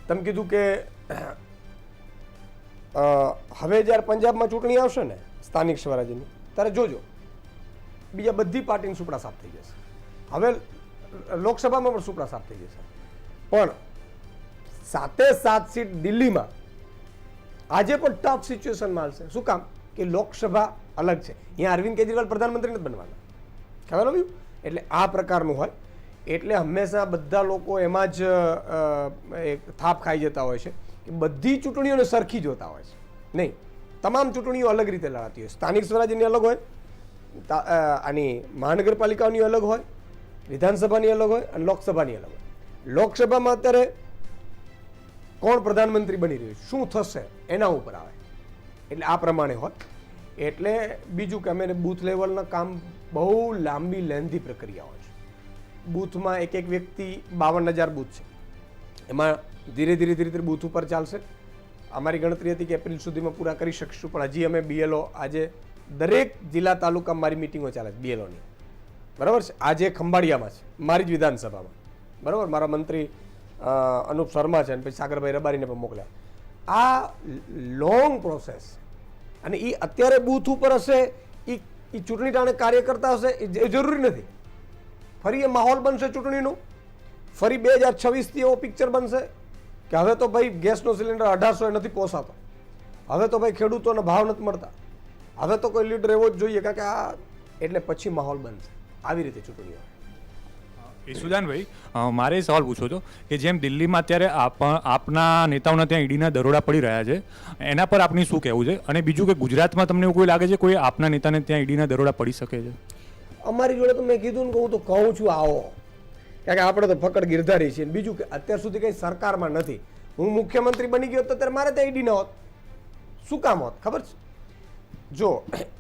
તમે કીધું કે હવે જ્યારે પંજાબમાં ચૂંટણી આવશે ને સ્થાનિક સ્વરાજ્યની, ત્યારે જોજો બીજા બધી પાર્ટીની સુપડા સાફ થઈ જશે. હવે લોકસભામાં પણ સુપડા સાફ થઈ જશે. પણ 7 સીટ દિલ્હીમાં આજે પણ ટફ સિચ્યુએશનમાં આવશે. શું કામ? કે લોકસભા અલગ છે, અહીંયા અરવિંદ કેજરીવાલ પ્રધાનમંત્રી નથી બનવાના, ખ્યાલ આવ્યું? એટલે આ પ્રકારનું હોય. એટલે હંમેશા બધા લોકો એમાં જ થાપ ખાઈ જતા હોય છે કે બધી ચૂંટણીઓને સરખી જોતા હોય છે. નહીં, તમામ ચૂંટણીઓ અલગ રીતે લડાતી હોય. સ્થાનિક સ્વરાજ્યની અલગ હોય, આની મહાનગરપાલિકાઓની અલગ હોય, વિધાનસભાની અલગ હોય અને લોકસભાની અલગ હોય. લોકસભામાં અત્યારે કોણ પ્રધાનમંત્રી બની રહ્યું, શું થશે એના ઉપર આવે. એટલે આ પ્રમાણે હોય. એટલે બીજું કે અમે બૂથ લેવલના કામ બહુ લાંબી લેન્ધી પ્રક્રિયા હોય છે. બૂથમાં એક વ્યક્તિ 52,000 બૂથ છે, એમાં ધીરે ધીરે બૂથ ઉપર ચાલશે. અમારી ગણતરી હતી કે એપ્રિલ સુધીમાં પૂરા કરી શકીશું, પણ હજી અમે BLO આજે દરેક જિલ્લા તાલુકા મારી મિટિંગો ચાલે છે BLOની, બરાબર છે. આજે ખંભાળિયામાં છે, મારી જ વિધાનસભામાં, બરાબર. મારા મંત્રી અનુપ શર્મા છે અને પછી સાગરભાઈ રબારીને પણ મોકલ્યા. આ લોંગ પ્રોસેસ, અને એ અત્યારે બૂથ ઉપર હશે, એ ચૂંટણી ટાણે કાર્યકર્તા હશે એ જરૂરી નથી. ફરી એ માહોલ બનશે ચૂંટણીનું, ફરી 2026થી એવો પિક્ચર બનશે કે હવે તો ભાઈ ગેસનો સિલિન્ડર 1800 નથી પોસાતો, હવે તો ભાઈ ખેડૂતોને ભાવ નથી મળતા, હવે તો કોઈ લીડર એવો જ જોઈએ, કારણ કે આ એટલે પછી માહોલ બનશે. આવી રીતે ચૂંટણીઓ. ઈસુદાનભાઈ, મારે સવાલ પૂછવો હતો કે જેમ દિલ્હીમાં અત્યારે આપના નેતાઓના ત્યાં ઈડીના દરોડા પડી રહ્યા છે, એના પર આપની શું કહેવું છે? અને બીજું કે ગુજરાતમાં તમને એવું કોઈ લાગે છે કોઈ આપના નેતાને ત્યાં ઈડીના દરોડા પડી શકે છે? અમારી જોડે તો મેં કીધું ને કે હું તો કહું છું આવો, કારણ કે આપણે તો ફકડ ગિરધારી છીએ. બીજું કે અત્યાર સુધી કંઈ સરકારમાં નથી. હું મુખ્યમંત્રી બની ગયો તો અત્યારે મારે ત્યાં ઈડી ન હોત. શું કામ હોત ખબર છે? જો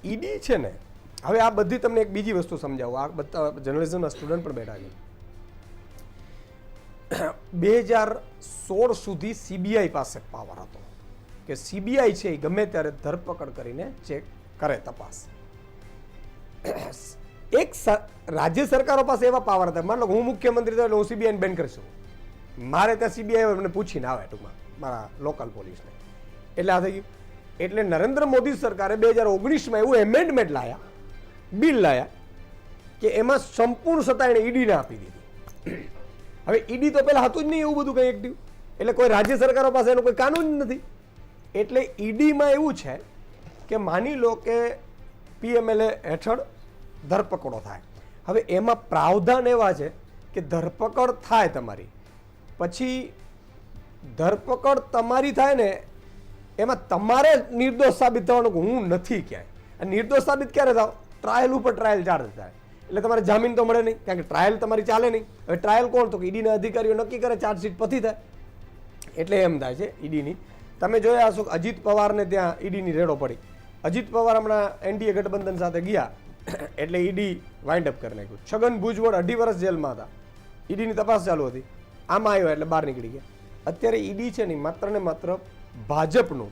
ઈડી છે ને, હવે આ બધી તમને એક બીજી વસ્તુ સમજાવું. આ બધા જર્નલિઝમના સ્ટુડન્ટ પણ બેઠા છે. 2016 સુધી CBI પાસે પાવર હતો કે CBI છે એ ગમે ત્યારે ધરપકડ કરીને ચેક કરે, તપાસ. એક રાજ્ય સરકારો પાસે એવા પાવર હતા. માનો હું મુખ્યમંત્રી થયો એટલે હું CBI ને બેન કરી શકું. મારે ત્યાં CBI મને પૂછીને આવે ટૂંકમાં મારા લોકલ પોલીસને. એટલે આ થઈ ગયું. એટલે નરેન્દ્ર મોદી સરકારે 2019માં એવું એમેન્ડમેન્ટ લાયા, બિલ લાયા કે એમાં સંપૂર્ણ સત્તા એને ઈડીને આપી દીધી. હવે ઈડી તો પહેલા હતું જ નહીં એવું બધું કંઈ એક્ટિવ, એટલે કોઈ રાજ્ય સરકારો પાસે એનો કોઈ કાનૂન નથી. એટલે ઈડીમાં એવું છે કે માની લો કે PMLA હેઠળ ધરપકડો થાય. હવે એમાં પ્રાવધાન એવા છે કે ધરપકડ થાય તમારી, પછી ધરપકડ તમારી થાય ને એમાં તમારે નિર્દોષ સાબિત થવાનું કે હું નથી ક્યાંય. અને નિર્દોષ સાબિત ક્યારે થાવ? ટ્રાયલ ઉપર ટ્રાયલ ચાર્જ થાય, એટલે તમારે જામીન તો મળે નહીં, કારણ કે ટ્રાયલ તમારી ચાલે નહીં. હવે ટ્રાયલ કોણ? તો કે ઈડીના અધિકારીઓ નક્કી કરે, ચાર્જશીટ પછી થાય. એટલે એમ થાય છે ઈડીની. તમે જોયા હશો કે અજીત પવારને ત્યાં ઈડીની રેડો પડી. અજીત પવાર હમણાં NDA ગઠબંધન સાથે ગયા એટલે ઈડી વાઇન્ડ અપ કરી નાખ્યું. છગન ભુજબળ 2.5 વર્ષ જેલમાં હતા, ઈડીની તપાસ ચાલુ હતી. આમાં આવ્યા એટલે બહાર નીકળી ગયા. અત્યારે ઈડી છે ને માત્ર ને માત્ર ભાજપનું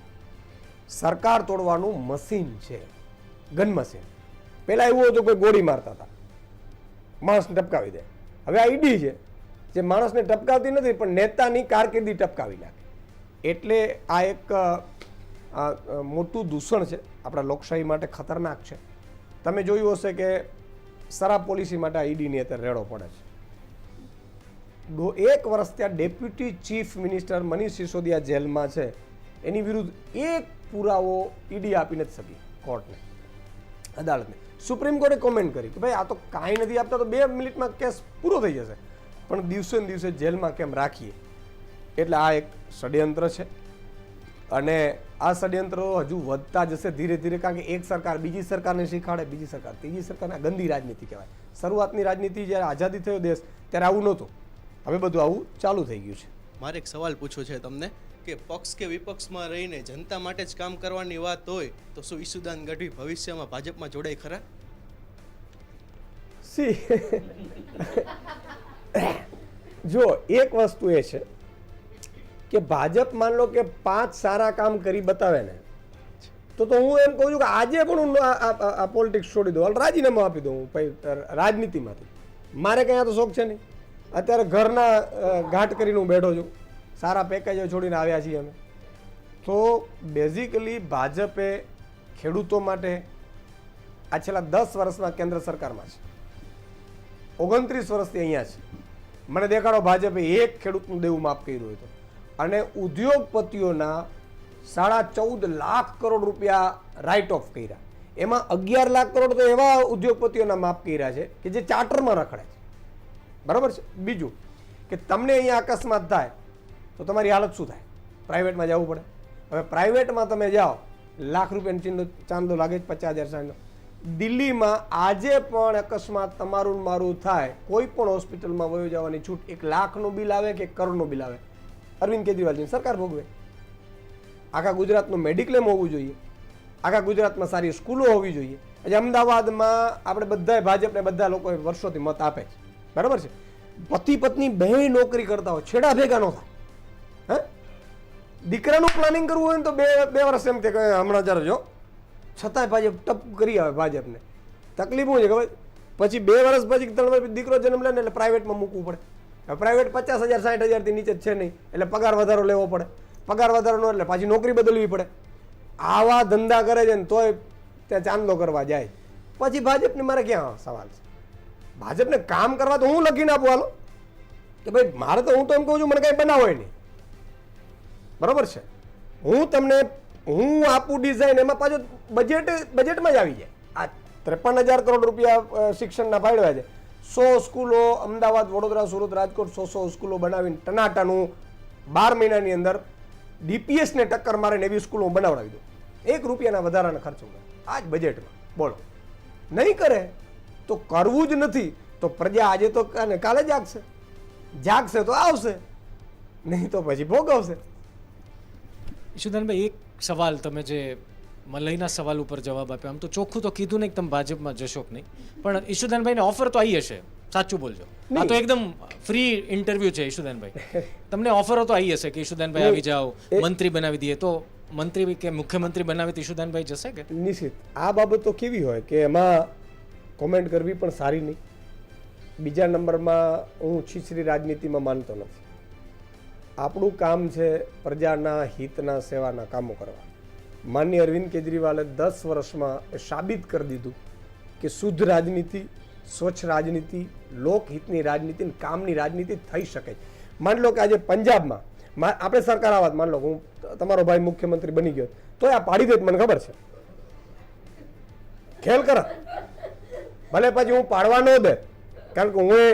સરકાર તોડવાનું મશીન છે, ગન મશીન. પહેલા એવું હતું કે ગોળી મારતા હતા, માણસને ટપકાવી દે. હવે આ ઈડી છે જે માણસને ટપકાવતી નથી પણ નેતાની કારકિર્દી ટપકાવી નાખે. એટલે આ એક મોટું દૂષણ છે, આપણા લોકશાહી માટે ખતરનાક છે. તમે જોયું હશે કે શરાબ પોલિસી માટે આ ઈડીની અત્યારે રેડો પડે છે. 1 વર્ષ ત્યાં deputy chief minister Manish Sisodia જેલમાં છે, એની વિરુદ્ધ એક પુરાવો ઈડી આપી નથી શકી કોર્ટને, અદાલતને. સુપ્રીમ કોર્ટે કોમેન્ટ કરી કે ભાઈ આ તો કાંઈ નથી આપતા, તો 2 મિનિટમાં કેસ પૂરો થઈ જશે, પણ દિવસે ને દિવસે જેલમાં કેમ રાખીએ? એટલે આ એક ષડયંત્ર છે. અને આ ષડયંત્રો હજુ વધતા જશે ધીરે ધીરે, કારણ કે એક સરકાર બીજી સરકારને શીખાડે, બીજી સરકાર ત્રીજી સરકારને. ગંદી રાજનીતિ કહેવાય. શરૂઆતની રાજનીતિ જ્યારે આઝાદી થયો દેશ ત્યારે આવું નહોતું, હવે બધું આવું ચાલુ થઈ ગયું છે. મારે એક સવાલ પૂછવો છે તમને કે પક્ષ કે વિપક્ષમાં રહીને જનતા માટે જ કામ કરવાની વાત હોય તો શું ઈસુદાન ગઢવી ભવિષ્યમાં ભાજપમાં જોડાય ખરા? જો એક વસ્તુ એ છે કે ભાજપ માન લો કે 5 સારા કામ કરી બતાવે ને તો હું એમ કહું છું કે આજે પણ હું આ પોલિટિક્સ છોડી દઉં, રાજીનામું આપી દઉં રાજનીતિમાંથી. મારે કંઈ આ તો શોખ છે નહીં. અત્યારે ઘરના ઘાટ કરીને હું બેઠો છું, સારા પેકેજો છોડીને આવ્યા છીએ અમે. તો બેઝિકલી ભાજપે ખેડૂતો માટે આ છેલ્લા 10 વર્ષમાં કેન્દ્ર સરકારમાં છે, 29 વર્ષથી અહીંયા છે. મને દેખાડો ભાજપે એક ખેડૂતનું દેવું માફ કર્યું હોય તો. અને ઉદ્યોગપતિઓના 14.5 લાખ કરોડ રૂપિયા રાઇટ ઓફ કર્યા, એમાં 11 લાખ કરોડ તો એવા ઉદ્યોગપતિઓના માફ કર્યા છે કે જે ચાર્ટરમાં રખડે છે, બરાબર છે. બીજું કે તમને અહીંયા અકસ્માત થાય તો તમારી હાલત શું થાય? પ્રાઇવેટમાં જવું પડે. હવે પ્રાઇવેટમાં તમે જાઓ, લાખ રૂપિયાનો ચાંદલો લાગે છે, 50,000 ચાંદલો. દિલ્હીમાં આજે પણ અકસ્માત તમારું મારું થાય, કોઈ પણ હોસ્પિટલમાં વયો જવાની છૂટ 1 લાખનું બિલ આવે કે 1 કરોડનું બિલ આવે, અરવિંદ કેજરીવાલજીની સરકાર ભોગવે. આખા ગુજરાતનું મેડિક્લેમ હોવું જોઈએ, આખા ગુજરાતમાં સારી સ્કૂલો હોવી જોઈએ. આજે અમદાવાદમાં આપણે બધા ભાજપને બધા લોકો વર્ષોથી મત આપે છે, બરાબર છે. પતિ પત્ની બે નોકરી કરતા હોય, છેડા ભેગા ન થાય. દીકરાનું પ્લાનિંગ કરવું હોય ને તો બે વર્ષ એમ કે હમણાં જરા જો, છતાંય ભાજપ ટપ કરી આવે ભાજપને. તકલીફ શું છે ખબર? પછી 2 વર્ષ પછી 3 વર્ષ દીકરો જન્મ લે ને એટલે પ્રાઇવેટમાં મૂકવું પડે. હવે પ્રાઇવેટ 50,000 60,000 થી નીચે જ છે નહીં, એટલે પગાર વધારો લેવો પડે. પગાર વધારો નો એટલે પાછી નોકરી બદલવી પડે. આવા ધંધા કરે છે ને તોય ત્યાં ચાંદલો કરવા જાય. પછી ભાજપને મારે ક્યાં સવાલ છે? ભાજપને કામ કરવા તો હું લખીને આપું હાલો કે ભાઈ મારે તો, હું તો એમ કહું છું મને કાંઈ બનાવો નહીં, બરોબર છે. હું આપું ડિઝાઇન, એમાં પાછું બજેટમાં જ આવી જાય. આ 53,000 કરોડ રૂપિયા શિક્ષણના ફાળવ્યા છે. 100 સ્કૂલો અમદાવાદ, વડોદરા, સુરત, રાજકોટ 100 સ્કૂલો બનાવીને ટનાટાનું 12 મહિનાની અંદર DPSને ટક્કર મારે ને એવી સ્કૂલો બનાવડાવી દો. 1 રૂપિયાના વધારાના ખર્ચો આ જ બજેટમાં. બોલો, નહીં કરે તો કરવું જ નથી તો પ્રજા આજે તો કાલે જાગશે તો આવશે, નહીં તો પછી ભોગવશે. ઈશુદાનભાઈ, એક સવાલ તમે જે મલયના સવાલ ઉપર જવાબ આપ્યો, આમ તો ચોખ્ખું તો કીધું નહીં કે તમે ભાજપમાં જશો કે નહીં, પણ ઈશુદાનભાઈને ઓફર તો આવી હશે, સાચું બોલજો. આ તો એકદમ ફ્રી ઇન્ટરવ્યુ છે ઈશુદાનભાઈ. તમને ઓફરો તો આવી હશે કે ઈશુદાનભાઈ આવી જાઓ, મંત્રી બનાવી દઈએ, તો મંત્રી કે મુખ્યમંત્રી બનાવી તો ઈશુદાનભાઈ જશે કે? નિશ્ચિત. આ બાબત તો કેવી હોય કે એમાં કોમેન્ટ કરવી પણ સારી નહીં. બીજા નંબરમાં હું છીછરી રાજનીતિમાં માનતો નથી. આપણું કામ છે પ્રજાના હિતના સેવાના કામો કરવા. માનનીય અરવિંદ કેજરીવાલે 10 વર્ષમાં સાબિત કરી દીધું કે શુદ્ધ રાજનીતિ, સ્વચ્છ રાજનીતિ, લોકહિતની રાજનીતિ, કામની રાજનીતિ થઈ શકે. માની લો કે આજે પંજાબમાં આપણે સરકાર આવત, માની લો હું તમારો ભાઈ મુખ્યમંત્રી બની ગયો તો આ પાડી દે, મને ખબર છે, ખેલ કરત. ભલે પછી હું પાડવા ન દે, કારણ કે હું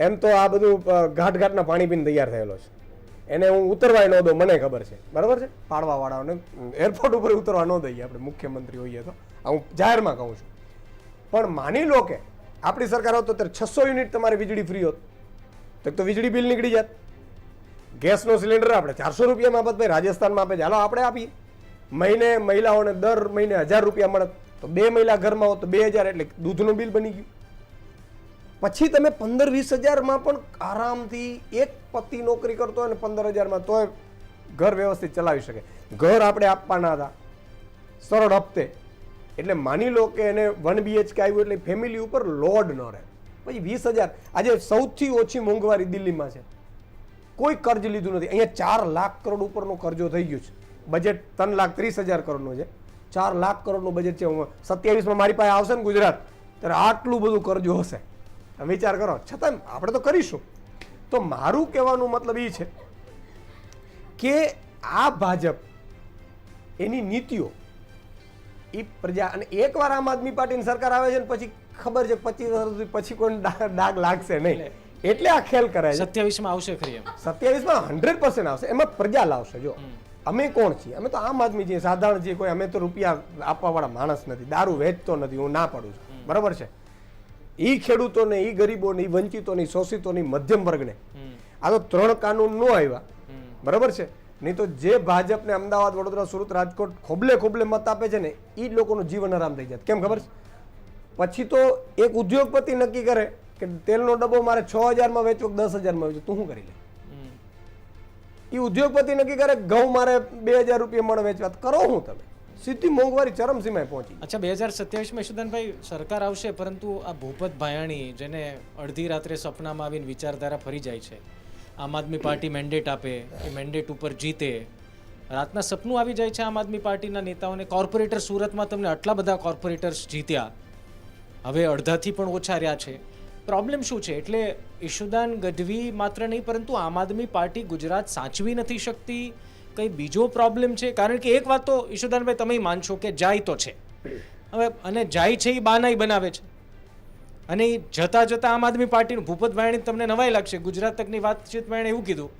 એમ તો આ બધું ઘાટના પાણી પીને તૈયાર થયેલો છે. એને હું ઉતરવાય ન દઉં, મને ખબર છે, બરાબર છે. પાડવા વાળાઓને એરપોર્ટ ઉપર ઉતરવા ન દઈએ આપણે મુખ્યમંત્રી હોઈએ તો, હું જાહેરમાં કહું છું. પણ માની લો કે આપણી સરકાર હોત તો ત્યારે 600 યુનિટ તમારે વીજળી ફ્રી હોત, તો વીજળી બિલ નીકળી જાત. ગેસનો સિલિન્ડર આપણે 400 રૂપિયામાં આપત, ભાઈ રાજસ્થાનમાં આપે, ચાલો આપણે આપીએ. મહિલાઓને દર મહિને 1000 રૂપિયા મળત, તો 2 મહિલા ઘરમાં હોત તો 2000, એટલે દૂધનું બિલ બની ગયું. પછી તમે 15-20 હજારમાં પણ આરામથી એક પતિ નોકરી કરતો હોય ને 15,000માં તોય ઘર વ્યવસ્થિત ચલાવી શકે. ઘર આપણે આપવાના હતા સરળ હપ્તે, એટલે માની લો કે એને 1 BHK આવ્યું એટલે ફેમિલી ઉપર લોડ ન રહે. પછી 20,000, આજે સૌથી ઓછી મોંઘવારી દિલ્હીમાં છે, કોઈ કર્જ લીધું નથી. અહીંયા 4 લાખ કરોડ ઉપરનો કર્જો થઈ ગયું છે. બજેટ 3,30,000 કરોડનું છે, 4 લાખ કરોડનું બજેટ છે. 27માં મારી પાસે આવશે ને ગુજરાત, ત્યારે આટલું બધું કર્જો હશે. વિચાર કરો. છતાં આપણે તો કરીશું. તો મારું કહેવાનું મતલબ એ છે કે આ ભાજપ, એની નીતિઓ, એ પ્રજા, અને એકવાર આમ આદમી પાર્ટીની સરકાર આવે છે ને પછી ખબર છે 25 વર્ષ સુધી પછી કોઈ ડાઘ લાગશે નહીં, એટલે આ ખેલ કરે છે. 27માં આવશે ખરી? એમ 27માં 100% આવશે. એમાં પ્રજા લાવશે. જો અમે કોણ છીએ? અમે તો આમ આદમી છીએ, સાધારણ છીએ. કોઈ અમે તો રૂપિયા આપવા વાળા માણસ નથી, દારૂ વેચતો નથી, હું ના પાડું છું, બરાબર છે. એ ખેડૂતોને, એ ગરીબોને, એ વંચિતોને, શોષિતોને, મધ્યમ વર્ગને આ તો 3 કાનૂન નો આવ્યા, બરાબર છે. નહીં તો જે ભાજપને અમદાવાદ, વડોદરા, સુરત, રાજકોટ ખોબલે મત આપે છે ને, એ જ લોકોનું જીવન આરામ થઈ જાય. કેમ ખબર છે? પછી તો એક ઉદ્યોગપતિ નક્કી કરે કે તેલનો ડબ્બો મારે 6,000માં વેચવો, 10,000માં વેચવો, તું શું કરી લે? એ ઉદ્યોગપતિ નક્કી કરે ઘઉં મારે 2,000 રૂપિયા મણ વેચવા, કરો હું તમે? સીધી મોંઘવારી ચરમસીમાએ પહોંચી. અચ્છા, 2027માં ઈશુદાનભાઈ સરકાર આવશે, પરંતુ આ ભૂપત ભાયાણી, જેને અડધી રાત્રે સપનામાં આવીને વિચારધારા ફરી જાય છે, આમ આદમી પાર્ટી મેન્ડેટ આપે, એ મેન્ડેટ ઉપર જીતે, રાતના સપનું આવી જાય છે આમ આદમી પાર્ટીના નેતાઓને. કોર્પોરેટર, સુરતમાં તમને આટલા બધા કોર્પોરેટર્સ જીત્યા, હવે અડધાથી પણ ઓછા રહ્યા છે. પ્રોબ્લેમ શું છે? એટલે ઈશુદાન ગઢવી માત્ર નહીં, પરંતુ આમ આદમી પાર્ટી ગુજરાત સાચવી નથી શકતી, કંઈ બીજો પ્રોબ્લેમ છે? કારણ કે એક વાત તો ઈશુદાનભાઈ તમે માનશો કે જાય તો છે, હવે અને જાય છે એ બાનાઈ બનાવે છે, અને જતા આમ આદમી પાર્ટીનું ભૂપત ભાયાણી તમને નવાઈ લાગશે, ગુજરાત તકની વાતચીતમાં એણે એવું કીધું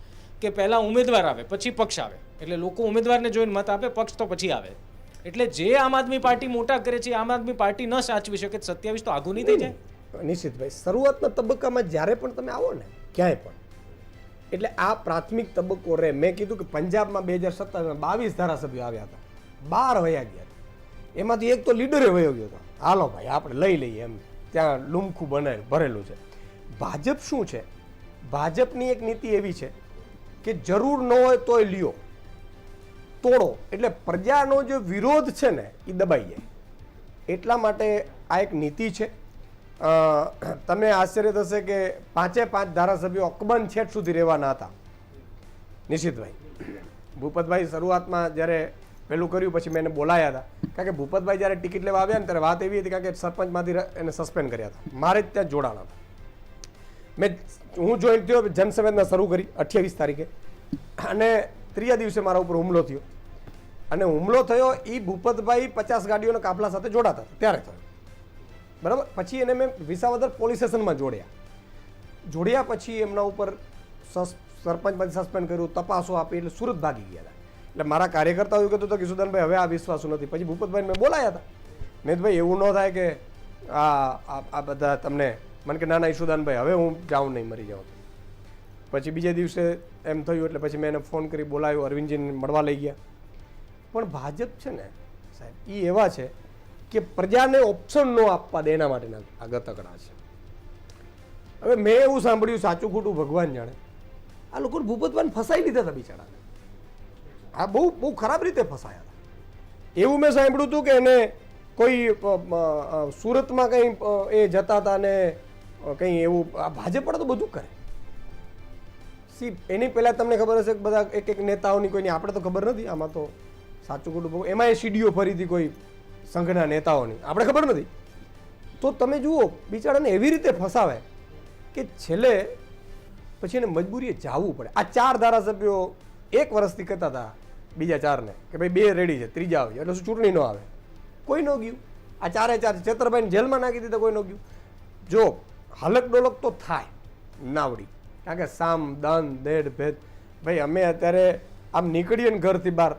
કે પહેલાં ઉમેદવાર આવે પછી પક્ષ આવે, એટલે લોકો ઉમેદવારને જોઈને મત આપે, પક્ષ તો પછી આવે. એટલે જે આમ આદમી પાર્ટી મોટા કરે છે, આમ આદમી પાર્ટી ન સાચવી શકે, 27 તો આગું નહીં થઈ જાય. નિશ્ચિતભાઈ, શરૂઆતના તબક્કામાં જ્યારે પણ તમે આવો ને ક્યાંય પણ, એટલે આ પ્રાથમિક તબક્કો રહે. મેં કીધું કે પંજાબમાં 2017માં 22 ધારાસભ્યો આવ્યા હતા, 12 વયા ગયા. એમાંથી એક તો લીડરે વયો ગયો હતો. હાલો ભાઈ આપણે લઈ લઈએ એમ, ત્યાં લુમખું ભરેલું છે. ભાજપ શું છે? ભાજપની એક નીતિ એવી છે કે જરૂર ન હોય તોય લ્યો, તોડો એટલે પ્રજાનો જે વિરોધ છે ને એ દબાઈ જાય. એટલા માટે આ એક નીતિ છે. તમને આશ્ચર્ય થશે કે 5 ધારાસભ્યો અકબંધ છેટ સુધી રહેવાના હતા. નિશિતભાઈ ભૂપતભાઈ શરૂઆતમાં જ્યારે પેલું કર્યું પછી મેં એને બોલાયા હતા, કારણ કે ભૂપતભાઈ જ્યારે ટિકિટ લેવા આવ્યા ને ત્યારે વાત એવી હતી કારણ કે સરપંચમાંથી એને સસ્પેન્ડ કર્યા હતા, મારે જ ત્યાં જોડાણ હતા. હું જોઈન થયો, જનસંવેદના શરૂ કરી 28 તારીખે, અને 3જા દિવસે મારા ઉપર હુમલો થયો. અને હુમલો થયો એ ભૂપતભાઈ 50 ગાડીઓના કાફલા સાથે જોડાતા હતા ત્યારે થયો, બરાબર. પછી એને મેં વિસાવદર પોલીસ સ્ટેશનમાં જોડ્યા પછી એમના ઉપર સરપંચમાંથી સસ્પેન્ડ કર્યું, તપાસો આપી, એટલે સુરત ભાગી ગયા હતા. એટલે મારા કાર્યકર્તાઓ એવું કહેતું હતું કે ઈશુદાનભાઈ હવે આ વિશ્વાસુ નથી. પછી ભૂપતભાઈને મેં બોલાયા હતા, મેં ભાઈ એવું ન થાય કે આ બધા તમને, મને કે ના ના ઈશુદાનભાઈ હવે હું જાઉં નહીં, મરી જાઉં. પછી બીજે દિવસે એમ થયું એટલે પછી મેં એને ફોન કરી બોલાવ્યો, અરવિંદજીને મળવા લઈ ગયા. પણ ભાજપ છે ને સાહેબ, એ એવા છે કે પ્રજાને ઓપ્શન ન આપવા દે એના માટેના આ ગતકડા છે. હવે મેં એવું સાંભળ્યું, સાચું ખોટું ભગવાન જાણે, આ લોકો ભૂપતભાઈને ફસાઈ લીધા હતા બિચારાને. આ બહુ ખરાબ રીતે ફસાયા હતા. એવું મેં સાંભળ્યું હતું કે એને કોઈ સુરતમાં કંઈ એ જતા હતા ને કંઈ એવું. આ ભાજપ પણ તો બધું કરે. એની પહેલાં તમને ખબર હશે કે બધા એક નેતાઓની કોઈની આપણે તો ખબર નથી, આમાં તો સાચું ખોટું એમાં એ સીડીઓ ફરી હતી કોઈ સંઘના નેતાઓની, આપણે ખબર નથી. તો તમે જુઓ બિચારાને એવી રીતે ફસાવે કે છેલ્લે પછી એને મજબૂરીએ જવું પડે. આ 4 ધારાસભ્યો 1 વર્ષથી કહેતા હતા બીજા 4ને કે ભાઈ 2 રેડી છે, 3જા આવી એટલે શું ચૂંટણી ન આવે. કોઈ ન ગયું. આ 4 છેતરભાઈને જેલમાં નાખી દીધા, કોઈ ન ગયું. જો હલક ડોલક તો થાય નાવડી, કારણ કે સામ દાન દેડ ભેદ. ભાઈ અમે અત્યારે આમ નીકળીએ ને ઘરથી બહાર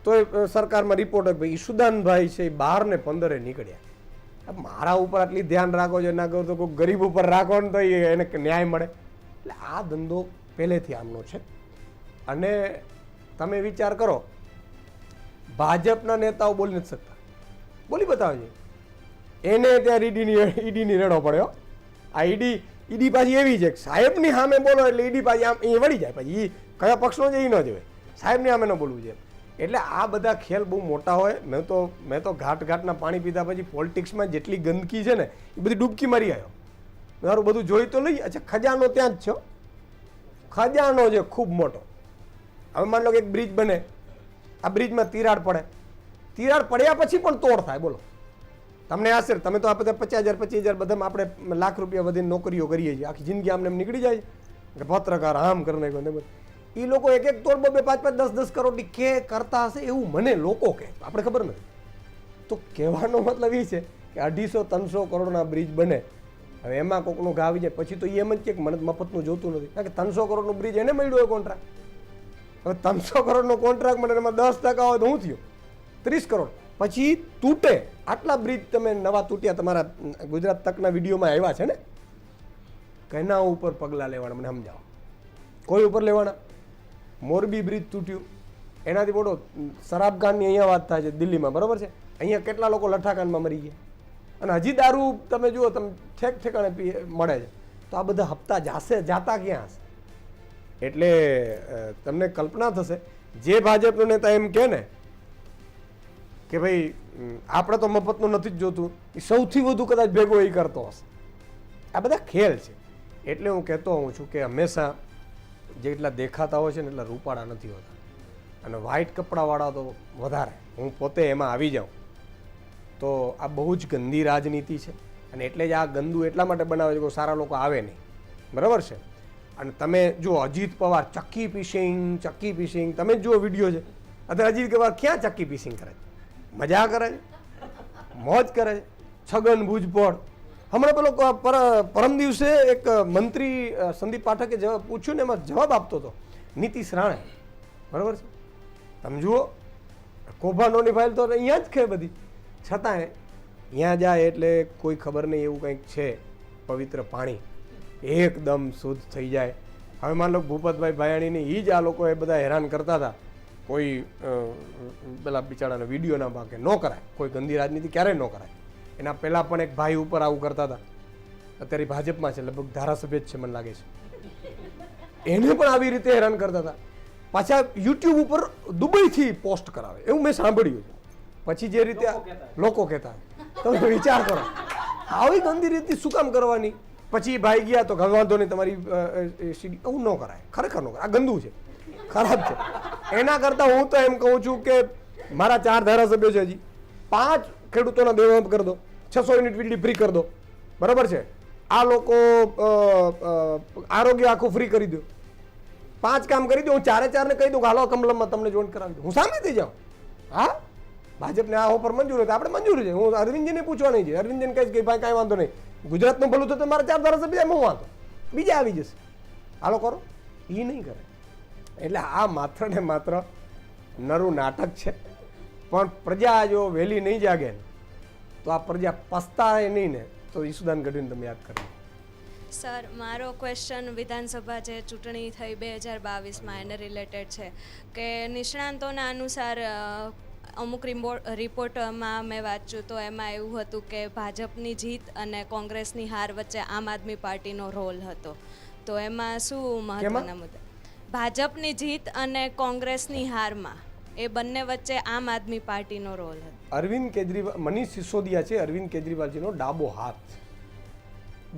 તો સરકારમાં રિપોર્ટ ભાઈ ઈશુદાનભાઈ છે 12 ને 15 નીકળ્યા. મારા ઉપર આટલી ધ્યાન રાખો છો, ના કરો તો કોઈ ગરીબ ઉપર રાખો ને તો એને ન્યાય મળે. એટલે આ ધંધો પહેલેથી આમનો છે. અને તમે વિચાર કરો, ભાજપના નેતાઓ બોલી નથી શકતા, બોલી બતાવે છે. એને ત્યાં ઈડીની રેડો પડ્યો. આ ઈડી પાછી એવી છે સાહેબની સામે બોલો એટલે ઈડી પાછી આમ એ વળી જાય. પછી એ કયા પક્ષનો છે એ ન જોવે, સાહેબની સામે ન બોલવું છે. એટલે આ બધા ખેલ બહુ મોટા હોય. મેં તો ઘાટના પાણી પીધા પછી પોલિટિક્સમાં જેટલી ગંદકી છે ને એ બધી ડૂબકી મારી આવ્યો. મારું બધું જોઈ તો લઈ. અચ્છા, ખજાનો ત્યાં જ છો, ખજાનો છે ખૂબ મોટો. હવે માની લો કે એક બ્રિજ બને, આ બ્રિજમાં તિરાડ પડે, તિરાડ પડ્યા પછી પણ તોડ થાય. બોલો તમને આશરે, તમે તો આપણે 50,000 25,000 બધામાં આપણે લાખ રૂપિયા વધીને નોકરીઓ કરીએ છીએ, આખી જિંદગી આમને નીકળી જાય કે પત્રકાર આમ કરી નાખ્યો. એ લોકો એક તોડ 2 5 5 10 કરોડની કે કરતા હશે એવું મને લોકો કહે, આપણે ખબર નથી. તો કહેવાનો મતલબ એ છે કે 250-300 કરોડના બ્રિજ બને. હવે એમાં કોકનું ઘા આવી જાય પછી તો એમ જ કે મને મફતનું જોતું નથી, કારણ કે 300 કરોડનું બ્રિજ એને મળ્યું હોય કોન્ટ્રાક્ટ. હવે 300 કરોડનો કોન્ટ્રાક્ટ મને એમાં 10% હોય તો હું થયું 30 કરોડ. પછી તૂટે, આટલા બ્રિજ તમે નવા તૂટ્યા તમારા ગુજરાત તકના વિડીયોમાં આવ્યા છે ને, કેના ઉપર પગલાં લેવાના મને સમજાવો. કોઈ ઉપર લેવાના? મોરબી બ્રિજ તૂટ્યું, એનાથી મોટો શરાબકાંડની અહીંયા વાત થાય છે દિલ્હીમાં, બરાબર છે. અહીંયા કેટલા લોકો લઠ્ઠાકાંડમાં મરી ગયા, અને હજી દારૂ તમે જુઓ, તમે ઠેકાણે મળે છે. તો આ બધા હપ્તા જાતા ક્યાં હશે? એટલે તમને કલ્પના થશે, જે ભાજપનો નેતા એમ કહે ને કે ભાઈ આપણે તો મફતનું નથી જ જોતું, એ સૌથી વધુ કદાચ ભેગો એ કરતો હશે. આ બધા ખેલ છે. એટલે હું કહેતો હોઉં છું કે હંમેશા જેટલા દેખાતા હોય છે ને એટલા રૂપાળા નથી હોતા, અને વ્હાઇટ કપડાવાળા તો વધારે. હું પોતે એમાં આવી જાઉં તો આ બહુ જ ગંદી રાજનીતિ છે. અને એટલે જ આ ગંદુ એટલા માટે બનાવે છે કે સારા લોકો આવે નહીં, બરાબર છે. અને તમે જો અજીત પવાર ચક્કી પીસિંગ તમે જુઓ વિડીયો છે. અત્યારે અજીત પવાર ક્યાં ચક્કી પીસિંગ કરે છે? મજા કરે છે, મોજ કરે છે. છગન ભુજબળ હમણાં પેલો પરમ દિવસે એક મંત્રી સંદીપ પાઠકે પૂછ્યું ને એમાં જવાબ આપતો હતો નીતિશ રાણે, બરાબર છે. તમે જુઓ કૌભાંડોની ફાઇલ તો અહીંયા જ છે બધી, છતાંય ત્યાં જાય એટલે કોઈ ખબર નહીં એવું કંઈક છે. પવિત્ર પાણી એકદમ શુદ્ધ થઈ જાય. હવે માન લો ભૂપતભાઈ ભાયાણીની એ જ આ લોકોએ બધા હેરાન કરતા હતા, કોઈ પેલા બિચારાના વિડીયો ના ભાગે ન કરાય, કોઈ ગંદી રાજનીતિ ક્યારેય ન કરાય. એના પહેલાં પણ એક ભાઈ ઉપર આવું કરતા હતા, અત્યારે ભાજપમાં છે, લગભગ ધારાસભ્ય જ છે મને લાગે છે, એને પણ આવી રીતે હેરાન કરતા હતા. પાછા યુટ્યુબ ઉપર દુબઈથી પોસ્ટ કરાવે, એવું મેં સાંભળ્યું છે. પછી જે રીતે લોકો કહેતા તમે વિચાર કરો, આવી ગંદી રીતે શું કામ કરવાની? પછી ભાઈ ગયા તો વાંધો નહીં તમારી સીડી, એવું ન કરાય, ખરેખર ન કરાય, આ ગંદુ છે, ખરાબ છે. એના કરતાં હું તો એમ કહું છું કે મારા 4 ધારાસભ્યો છે, હજી 5 ખેડૂતોના દેવા કરી દો, 600 યુનિટ વીજળી ફ્રી કરી દો, બરાબર છે. આ લોકો આરોગ્ય આખું ફ્રી કરી દો, 5 કામ કરી દો. હું 4 ને કહી દઉં કે હાલો કમલમમાં તમને જોઈન કરાવી દઉં, હું સામે થઈ જાઉં. હા, ભાજપને આ ઓફર મંજૂર હોય તો આપણે મંજૂર છે. હું અરવિંદજીને પૂછવા નહીં છે, અરવિંદજીને કહીશ કે ભાઈ કાંઈ વાંધો નહીં, ગુજરાતનું ભલું થતું મારા 4 ધારાસભ્ય એમાં વાંધો, બીજા આવી જશે, હાલો કરો. એ નહીં કરે. એટલે આ માત્ર ને માત્ર નરું નાટક છે. પણ પ્રજા જો વહેલી નહીં જાગે ને તો આ પ્રજા પસ્તાય નહીં ને તો ઈસુદાન ગઢવીને તમે યાદ કરો. સર, મારો ક્વેશ્ચન વિધાનસભા જે ચૂંટણી થઈ 2022માં એને રિલેટેડ છે કે નિષ્ણાંતોના અનુસાર અમુક રિપોર્ટમાં મેં વાંચ્યું તો એમાં એવું હતું કે ભાજપની જીત અને કોંગ્રેસની હાર વચ્ચે આમ આદમી પાર્ટીનો રોલ હતો. તો એમાં શું મહત્વના મુદ્દા? ભાજપની જીત અને કોંગ્રેસની હારમાં એ બંને વચ્ચે આમ આદમી પાર્ટીનો રોલ હતો. અરવિંદ કેજરીવાલ, મનીષ સિસોદિયા છે અરવિંદ કેજરીવાલજીનો ડાબો હાથ.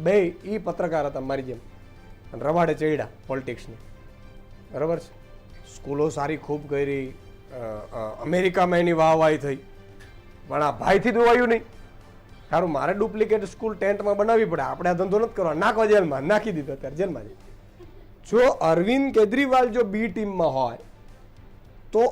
બે એ પત્રકાર હતા મારી જેમ, રવાડે ચડ્યા પોલિટિક્સની, બરાબર છે. સ્કૂલો સારી ખૂબ કરી, અમેરિકામાં એની વાહવાહી થઈ, પણ આ ભાઈથી દોવાયું નહીં. સારું, મારે ડુપ્લિકેટ સ્કૂલ ટેન્ટમાં બનાવવી પડે, આપણે આ ધંધો નથી કરવા, નાખો જેલમાં, નાખી દીધો, અત્યારે જેલમાં છે. જો અરવિંદ કેજરીવાલ જો બી ટીમમાં હોય તો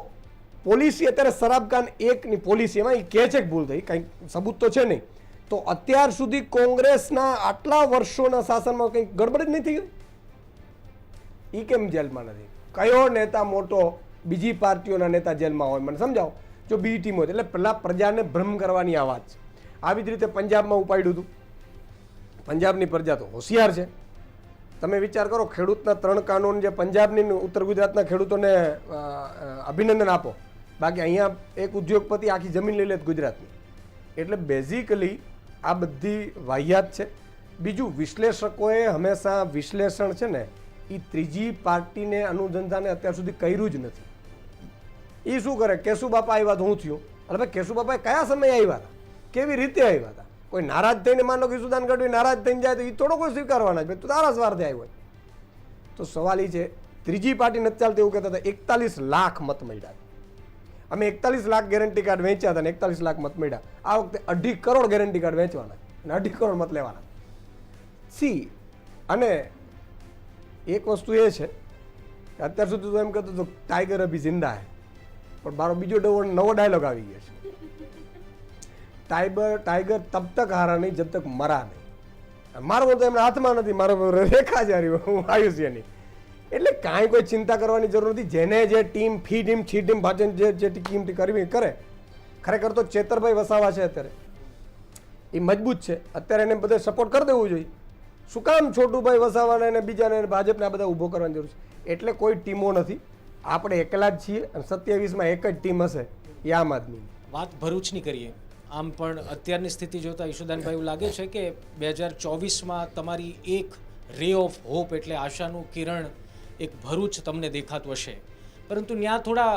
પોલિસી અત્યારે શરાબકાન 1ની પોલિસી એમાં એ કહે છે કે ભૂલ થઈ, કંઈક સબૂત તો છે નહીં, તો અત્યાર સુધી કોંગ્રેસના આટલા વર્ષોના શાસનમાં કંઈક ગડબડ જ નહીં થઈ ગઈ? એ કેમ જેલમાં નથી? કયો નેતા મોટો બીજી પાર્ટીઓના નેતા જેલમાં હોય મને સમજાવો, જો બી ટીમ હોય? એટલે પહેલાં પ્રજાને ભ્રમ કરવાની આ વાત છે. આવી જ રીતે પંજાબમાં ઉપાડ્યું હતું. પંજાબની પ્રજા તો હોશિયાર છે. તમે વિચાર કરો, ખેડૂતના 3 કાનૂન જે પંજાબની ઉત્તર ગુજરાતના ખેડૂતોને અભિનંદન આપો, બાકી અહીંયા એક ઉદ્યોગપતિ આખી જમીન લઈ લે ગુજરાતની. એટલે બેઝિકલી આ બધી વાહિયાત છે. બીજું, વિશ્લેષકોએ હંમેશા વિશ્લેષણ છે ને એ ત્રીજી પાર્ટીને અનુસંધાને અત્યાર સુધી કર્યું જ નથી. એ શું કરે, કેશુબાપા આવ્યા તો હું થયું, અરે ભાઈ કેશુબાપા કયા સમયે આવ્યા હતા, કેવી રીતે આવ્યા હતા? કોઈ નારાજ થઈને માનો કે ઈસુદાન ગઢવી નારાજ થઈને જાય તો એ થોડો કોઈ સ્વીકારવાના છે, તું તારા સ્વાર્થે આવ્યો હોય. તો સવાલ એ છે, ત્રીજી પાર્ટી નથી ચાલતી એવું કહેતા હતા. 41 લાખ મત મળ્યા, અમે 41 લાખ ગેરંટી કાર્ડ વેચ્યા હતા ને 41 લાખ મત મળ્યા. આ વખતે 2.5 કરોડ ગેરંટી કાર્ડ વેચવાના અને 2.5 કરોડ મત લેવાના. અને એક વસ્તુ એ છે કે અત્યાર સુધી તો એમ કહેતો હતો ટાઈગર અભી જિંદા હે, પણ મારો બીજો નવો ડાયલોગ આવી ગયો છે, ટાઈગર તબ તક હારા નહીં જબ તક મરા નહીં. મારો તો એમના હાથમાં નથી, મારો રેખા જારી હું આયુષ્યની. એટલે કાંઈ કોઈ ચિંતા કરવાની જરૂર નથી. જેને જે ટીમ ફી ટીમ છી ટીમ ભાજપ જે ટીમ કરવી કરે. ખરેખર તો ચેતરભાઈ વસાવા છે અત્યારે એ મજબૂત છે, અત્યારે એને બધે સપોર્ટ કરી દેવું જોઈએ. શું કામ છોટુભાઈ વસાવાને અને બીજાને ભાજપને આ બધા ઊભો કરવાની જરૂર છે? એટલે કોઈ ટીમો નથી, આપણે એકલા જ છીએ અને 27માં એક જ ટીમ હશે, એ આમ આદમી. વાત ભરૂચની કરીએ, આમ પણ અત્યારની સ્થિતિ જોતા ઈશુદાનભાઈ એવું લાગે છે કે 2024માં તમારી એક રે ઓફ હોપ એટલે આશાનું કિરણ એક ભરૂચ તમને દેખાતું હશે, પરંતુ ત્યાં થોડા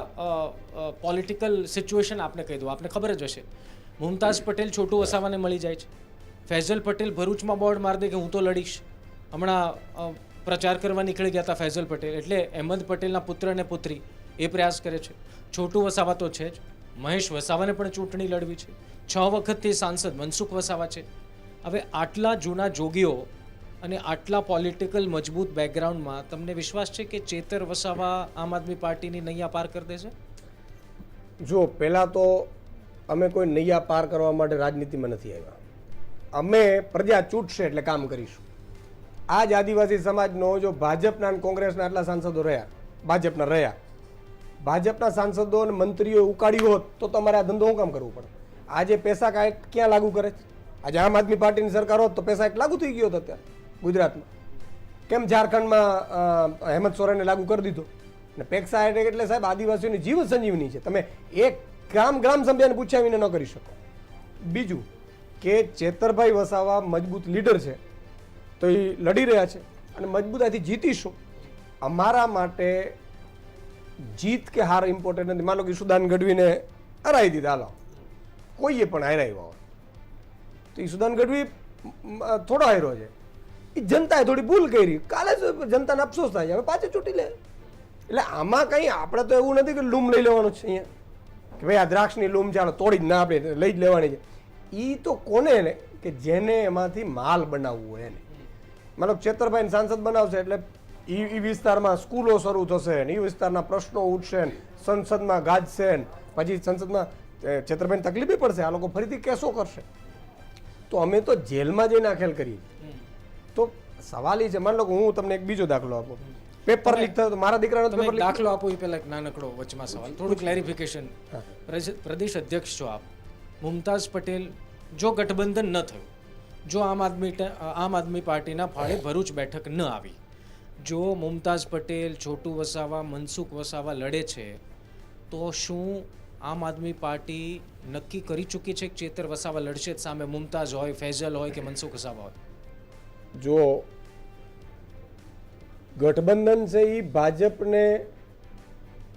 પોલિટિકલ સિચ્યુએશન આપને કહી દઉં, આપને ખબર જ હશે. મુમતાઝ પટેલ છોટુ વસાવાને મળી જાય છે, ફૈઝલ પટેલ ભરૂચમાં બોર્ડ મારી દે કે હું તો લડીશ. હમણાં પ્રચાર કરવા નીકળી ગયા હતા ફૈઝલ પટેલ, એટલે અહેમદ પટેલના પુત્ર અને પુત્રી એ પ્રયાસ કરે છે. છોટુ વસાવા તો છે જ, મહેશ વસાવાને પણ ચૂંટણી લડવી છે, 6 વખતથી સાંસદ મનસુખ વસાવા છે. હવે આટલા જૂના જોગીઓ અને આટલા પોલિટિકલ મજબૂત બેકગ્રાઉન્ડમાં તમને વિશ્વાસ છે કે ચેતર વસાવા આમ આદમી પાર્ટીની નૈયા પાર કરી દેશે? જો પહેલાં તો અમે કોઈ નૈયા પાર કરવા માટે રાજનીતિમાં નથી આવ્યા. અમે પ્રજા ચૂંટશે એટલે કામ કરીશું. આ જ આદિવાસી સમાજનો જો ભાજપના અને કોંગ્રેસના આટલા સાંસદો રહ્યા, ભાજપના સાંસદો અને મંત્રીઓ ઉકાળ્યું હોત તો તમારે આ ધંધો શું કામ કરવું પડે? આજે પૈસા કાંઈક ક્યાં લાગુ કરે છે? આજે આમ આદમી પાર્ટીની સરકાર હોત તો પૈસા એક લાગુ થઈ ગયો હતો અત્યારે ગુજરાતમાં. કેમ ઝારખંડમાં હેમંત સોરેને લાગુ કરી દીધો? ને પેક્સા એટલે સાહેબ આદિવાસીઓની જીવન સંજીવની છે, તમે એક ગ્રામ સભ્યને પૂછ્યા વિના ન કરી શકો. બીજું કે ચેતરભાઈ વસાવા મજબૂત લીડર છે તો એ લડી રહ્યા છે અને મજબૂતાઈથી જીતીશું. અમારા માટે જીત કે હાર ઇમ્પોર્ટન્ટ નથી. માનો કે ઈશુદાન ગઢવીને હરાવી દીધા, હાલો કોઈએ પણ હરાવ્યા હોય તો ઈશુદાન ગઢવી થોડો હાર્યો છે, એ જનતાએ થોડી ભૂલ કરી, કાલે જ જનતાને અફસોસ થાય છે, હવે પાછી ચૂંટી લે. એટલે આમાં કંઈ આપણે તો એવું નથી કે લૂમ લઈ લેવાનું છે અહીંયા કે ભાઈ આ દ્રાક્ષની લૂમ ચાલો તોડી જ ના આપણે લઈ જ લેવાની છે. એ તો કોને ને કે જેને એમાંથી માલ બનાવવું હોય એને. મતલબ ચેતરભાઈને સાંસદ બનાવશે એટલે એ વિસ્તારમાં સ્કૂલો શરૂ થશે ને એ વિસ્તારના પ્રશ્નો ઉઠશે ને સંસદમાં ગાજશે ને પછી સંસદમાં ચેતરભાઈને તકલીફ પડશે, આ લોકો ફરીથી કેસો કરશે. તો અમે તો જેલમાં જઈને આ ખેલ કરીએ. તો સવાલ એ છે, માની લો કે હું તમને એક બીજો દાખલો આપું, પેપર લીક થયો તો મારા દીકરાનો તમે પેપર એક દાખલો આપો એ પહેલા એક નાનકડો વચમાં સવાલ, થોડું ક્લેરિફિકેશન. પ્રદેશ અધ્યક્ષ છો આપ, મુમતાઝ પટેલ જો ગઠબંધન ન થયું, જો આમ આદમી પાર્ટીના ફાળે ભરૂચ બેઠક ન આવી, જો મુમતાઝ પટેલ, છોટુ વસાવા, મનસુખ વસાવા લડે છે, તો શું આમ આદમી પાર્ટી નક્કી કરી ચૂકી છે કે ચેતર વસાવા લડશે જ સામે, મુમતાઝ હોય, ફૈઝલ હોય કે મનસુખ વસાવા હોય? જો ગઠબંધન છે એ ભાજપને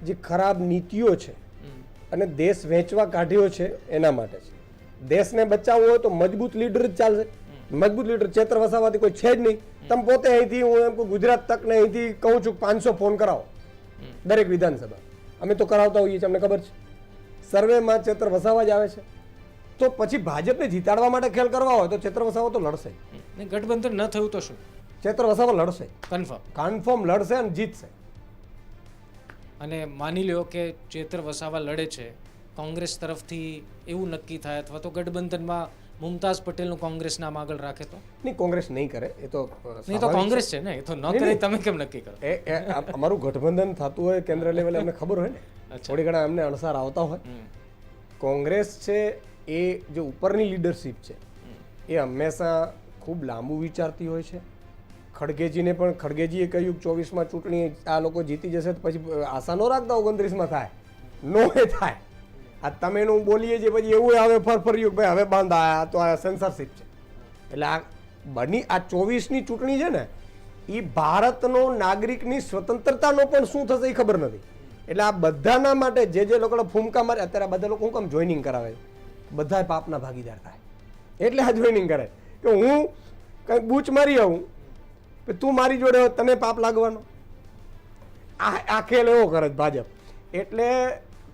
જે ખરાબ નીતિઓ છે અને દેશ વેચવા કાઢ્યો છે એના માટે છે. દેશને બચાવવો હોય તો મજબૂત લીડર જ ચાલશે. મજબૂત લીડર ચેતર વસાવાથી કોઈ છે જ નહીં. તમે પોતે અહીંથી, હું એમ કહું ગુજરાત તકને અહીંથી કહું છું 500 ફોન કરાવો દરેક વિધાનસભા, અમે તો કરાવતા હોઈએ છીએ, અમને ખબર છે. સર્વેમાં ચેતર વસાવા જ આવે છે. તો પછી ભાજપને જીતાડવા માટે ખેલ કરવા હોય તો ચેતર વસાવા તો લડશે. ગઠબંધન ન થયું તો શું? ચેતર વસાવા લડશે, કન્ફર્મ લડશે અને જીતશે. અને માની લ્યો કે ચેતર વસાવા લડે છે, કોંગ્રેસ તરફથી એવું નક્કી થાય અથવા તો ગઠબંધનમાં મુમતાઝ પટેલનું કોંગ્રેસ નામ આગળ રાખે તો? નહીં, કોંગ્રેસ નહીં કરે, એ તો નહીં તો કોંગ્રેસ છે ને, એ તો ન કરે, તમે કેમ નક્કી કરો? અમારું ગઠબંધન થતું હોય કેન્દ્ર લેવલે અમને ખબર હોય ને, થોડી ઘણા અમને અણસાર આવતા હોય. કોંગ્રેસ છે એ જે ઉપરની લીડરશીપ છે એ હંમેશા ખૂબ લાંબુ વિચારતી હોય છે. ખડગેજીને પણ ખડગેજીએ કહ્યું કે 24માં ચૂંટણી આ લોકો જીતી જશે તો પછી આશા ન રાખતા 29માં થાય, નો એ થાય. આ તમે એનું બોલીએ છીએ પછી એવું આવે ફરફર્યું ભાઈ હવે બંધ આવ્યા તો આ સેન્સરશીપ છે. એટલે આ બની આ 24ની ચૂંટણી છે ને એ ભારતનો નાગરિકની સ્વતંત્રતાનો પણ શું થશે એ ખબર નથી. એટલે આ બધાના માટે જે લોકો ફૂમકા મારે, અત્યારે આ બધા લોકો હું કામ જોઈનિંગ કરાવે, બધા પાપના ભાગીદાર થાય એટલે આ જોઈનિંગ કરે કે હું કંઈક બૂચ મારી આવું, તું મારી જોડે હોય તને પાપ લાગવાનો. આ ખેલ એવો કરે ભાજપ. એટલે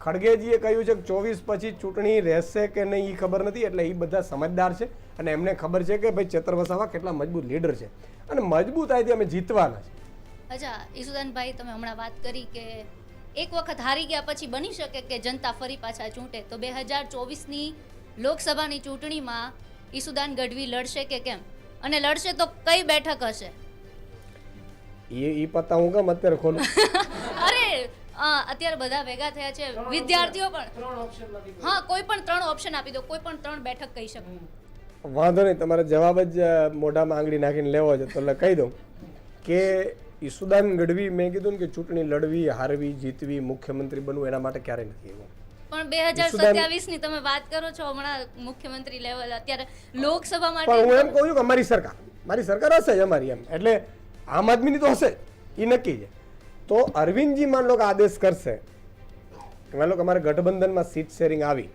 ખડગેજીએ કહ્યું છે કે 24 પછી ચૂંટણી રહેશે કે નહીં એ ખબર નથી. એટલે એ બધા સમજદાર છે અને એમને ખબર છે કે ભાઈ ચેતર વસાવા કેટલા મજબૂત લીડર છે અને મજબૂતાઈથી અમે જીતવાના છે. અચ્છા ઈશુદાનભાઈ, તમે હમણાં વાત કરી કે એક વખત હારી ગયા પછી બની શકે કે જનતા ફરી પાછા ચૂંટે, તો 2024ની લોકસભાની ચૂંટણીમાં ઈશુદાન ગઢવી લડશે કે કેમ, અને લડશે તો કઈ બેઠક હશે? એ પતા હું કેમ અત્યારે ખોલું? અરે અત્યારે બધા ભેગા થયા છે વિદ્યાર્થીઓ પણ, હા કોઈ પણ 3 ઓપ્શન આપી દો, કોઈ પણ 3 બેઠક કહી શકો. વાંધો નહીં, તમારે જવાબ જ મોઢામાં આંગળી નાખીને લેવો છે તો એટલે કહી દઉં કે ઈશુદાન ગઢવી, મેં કીધું ને કે ચૂંટણી લડવી, હારવી, જીતવી, મુખ્યમંત્રી બનવું એના માટે ક્યારેય નથી એવું. પણ 2027ની તમે વાત કરો છો, હમણાં મુખ્યમંત્રી લેવલ, અત્યારે લોકસભા માટે. પણ હું એમ કહું છું કે મારી સરકાર હશે જ અમારી એમ, એટલે આમ આદમીની તો હશે એ નક્કી છે. તો અરવિંદજી માન લો કે આદેશ કરશે કે માન લો કે અમારે ગઠબંધનમાં સીટ શેરિંગ આવી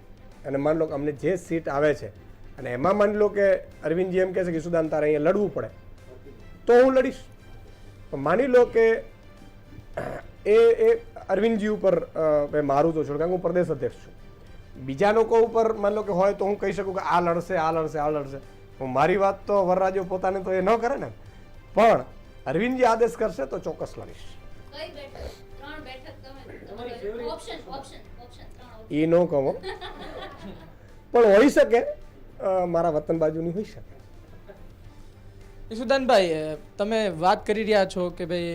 અને માન લો કે અમને જે સીટ આવે છે અને એમાં માની લો કે અરવિંદજી એમ કહે છે કે ઈશુદાન તારે અહીંયા લડવું પડે તો હું લડીશ. માની લો કે એ અરવિંદજી ઉપર મારું તો છોડ, કારણ કે હું પ્રદેશ અધ્યક્ષ છું. બીજા લોકો ઉપર માન લો કે હોય તો હું કહી શકું કે આ લડશે. હું મારી વાત તો વરરાજો પોતાને તો એ ન કરે ને, પણ અરવિંદજી આદેશ કરશે તો ચોક્કસ લડીશ. એ ન કહો પણ હોઈ શકે, મારા વતન બાજુની હોઈ શકે. ઈશુદાનભાઈ, તમે વાત કરી રહ્યા છો કે ભાઈ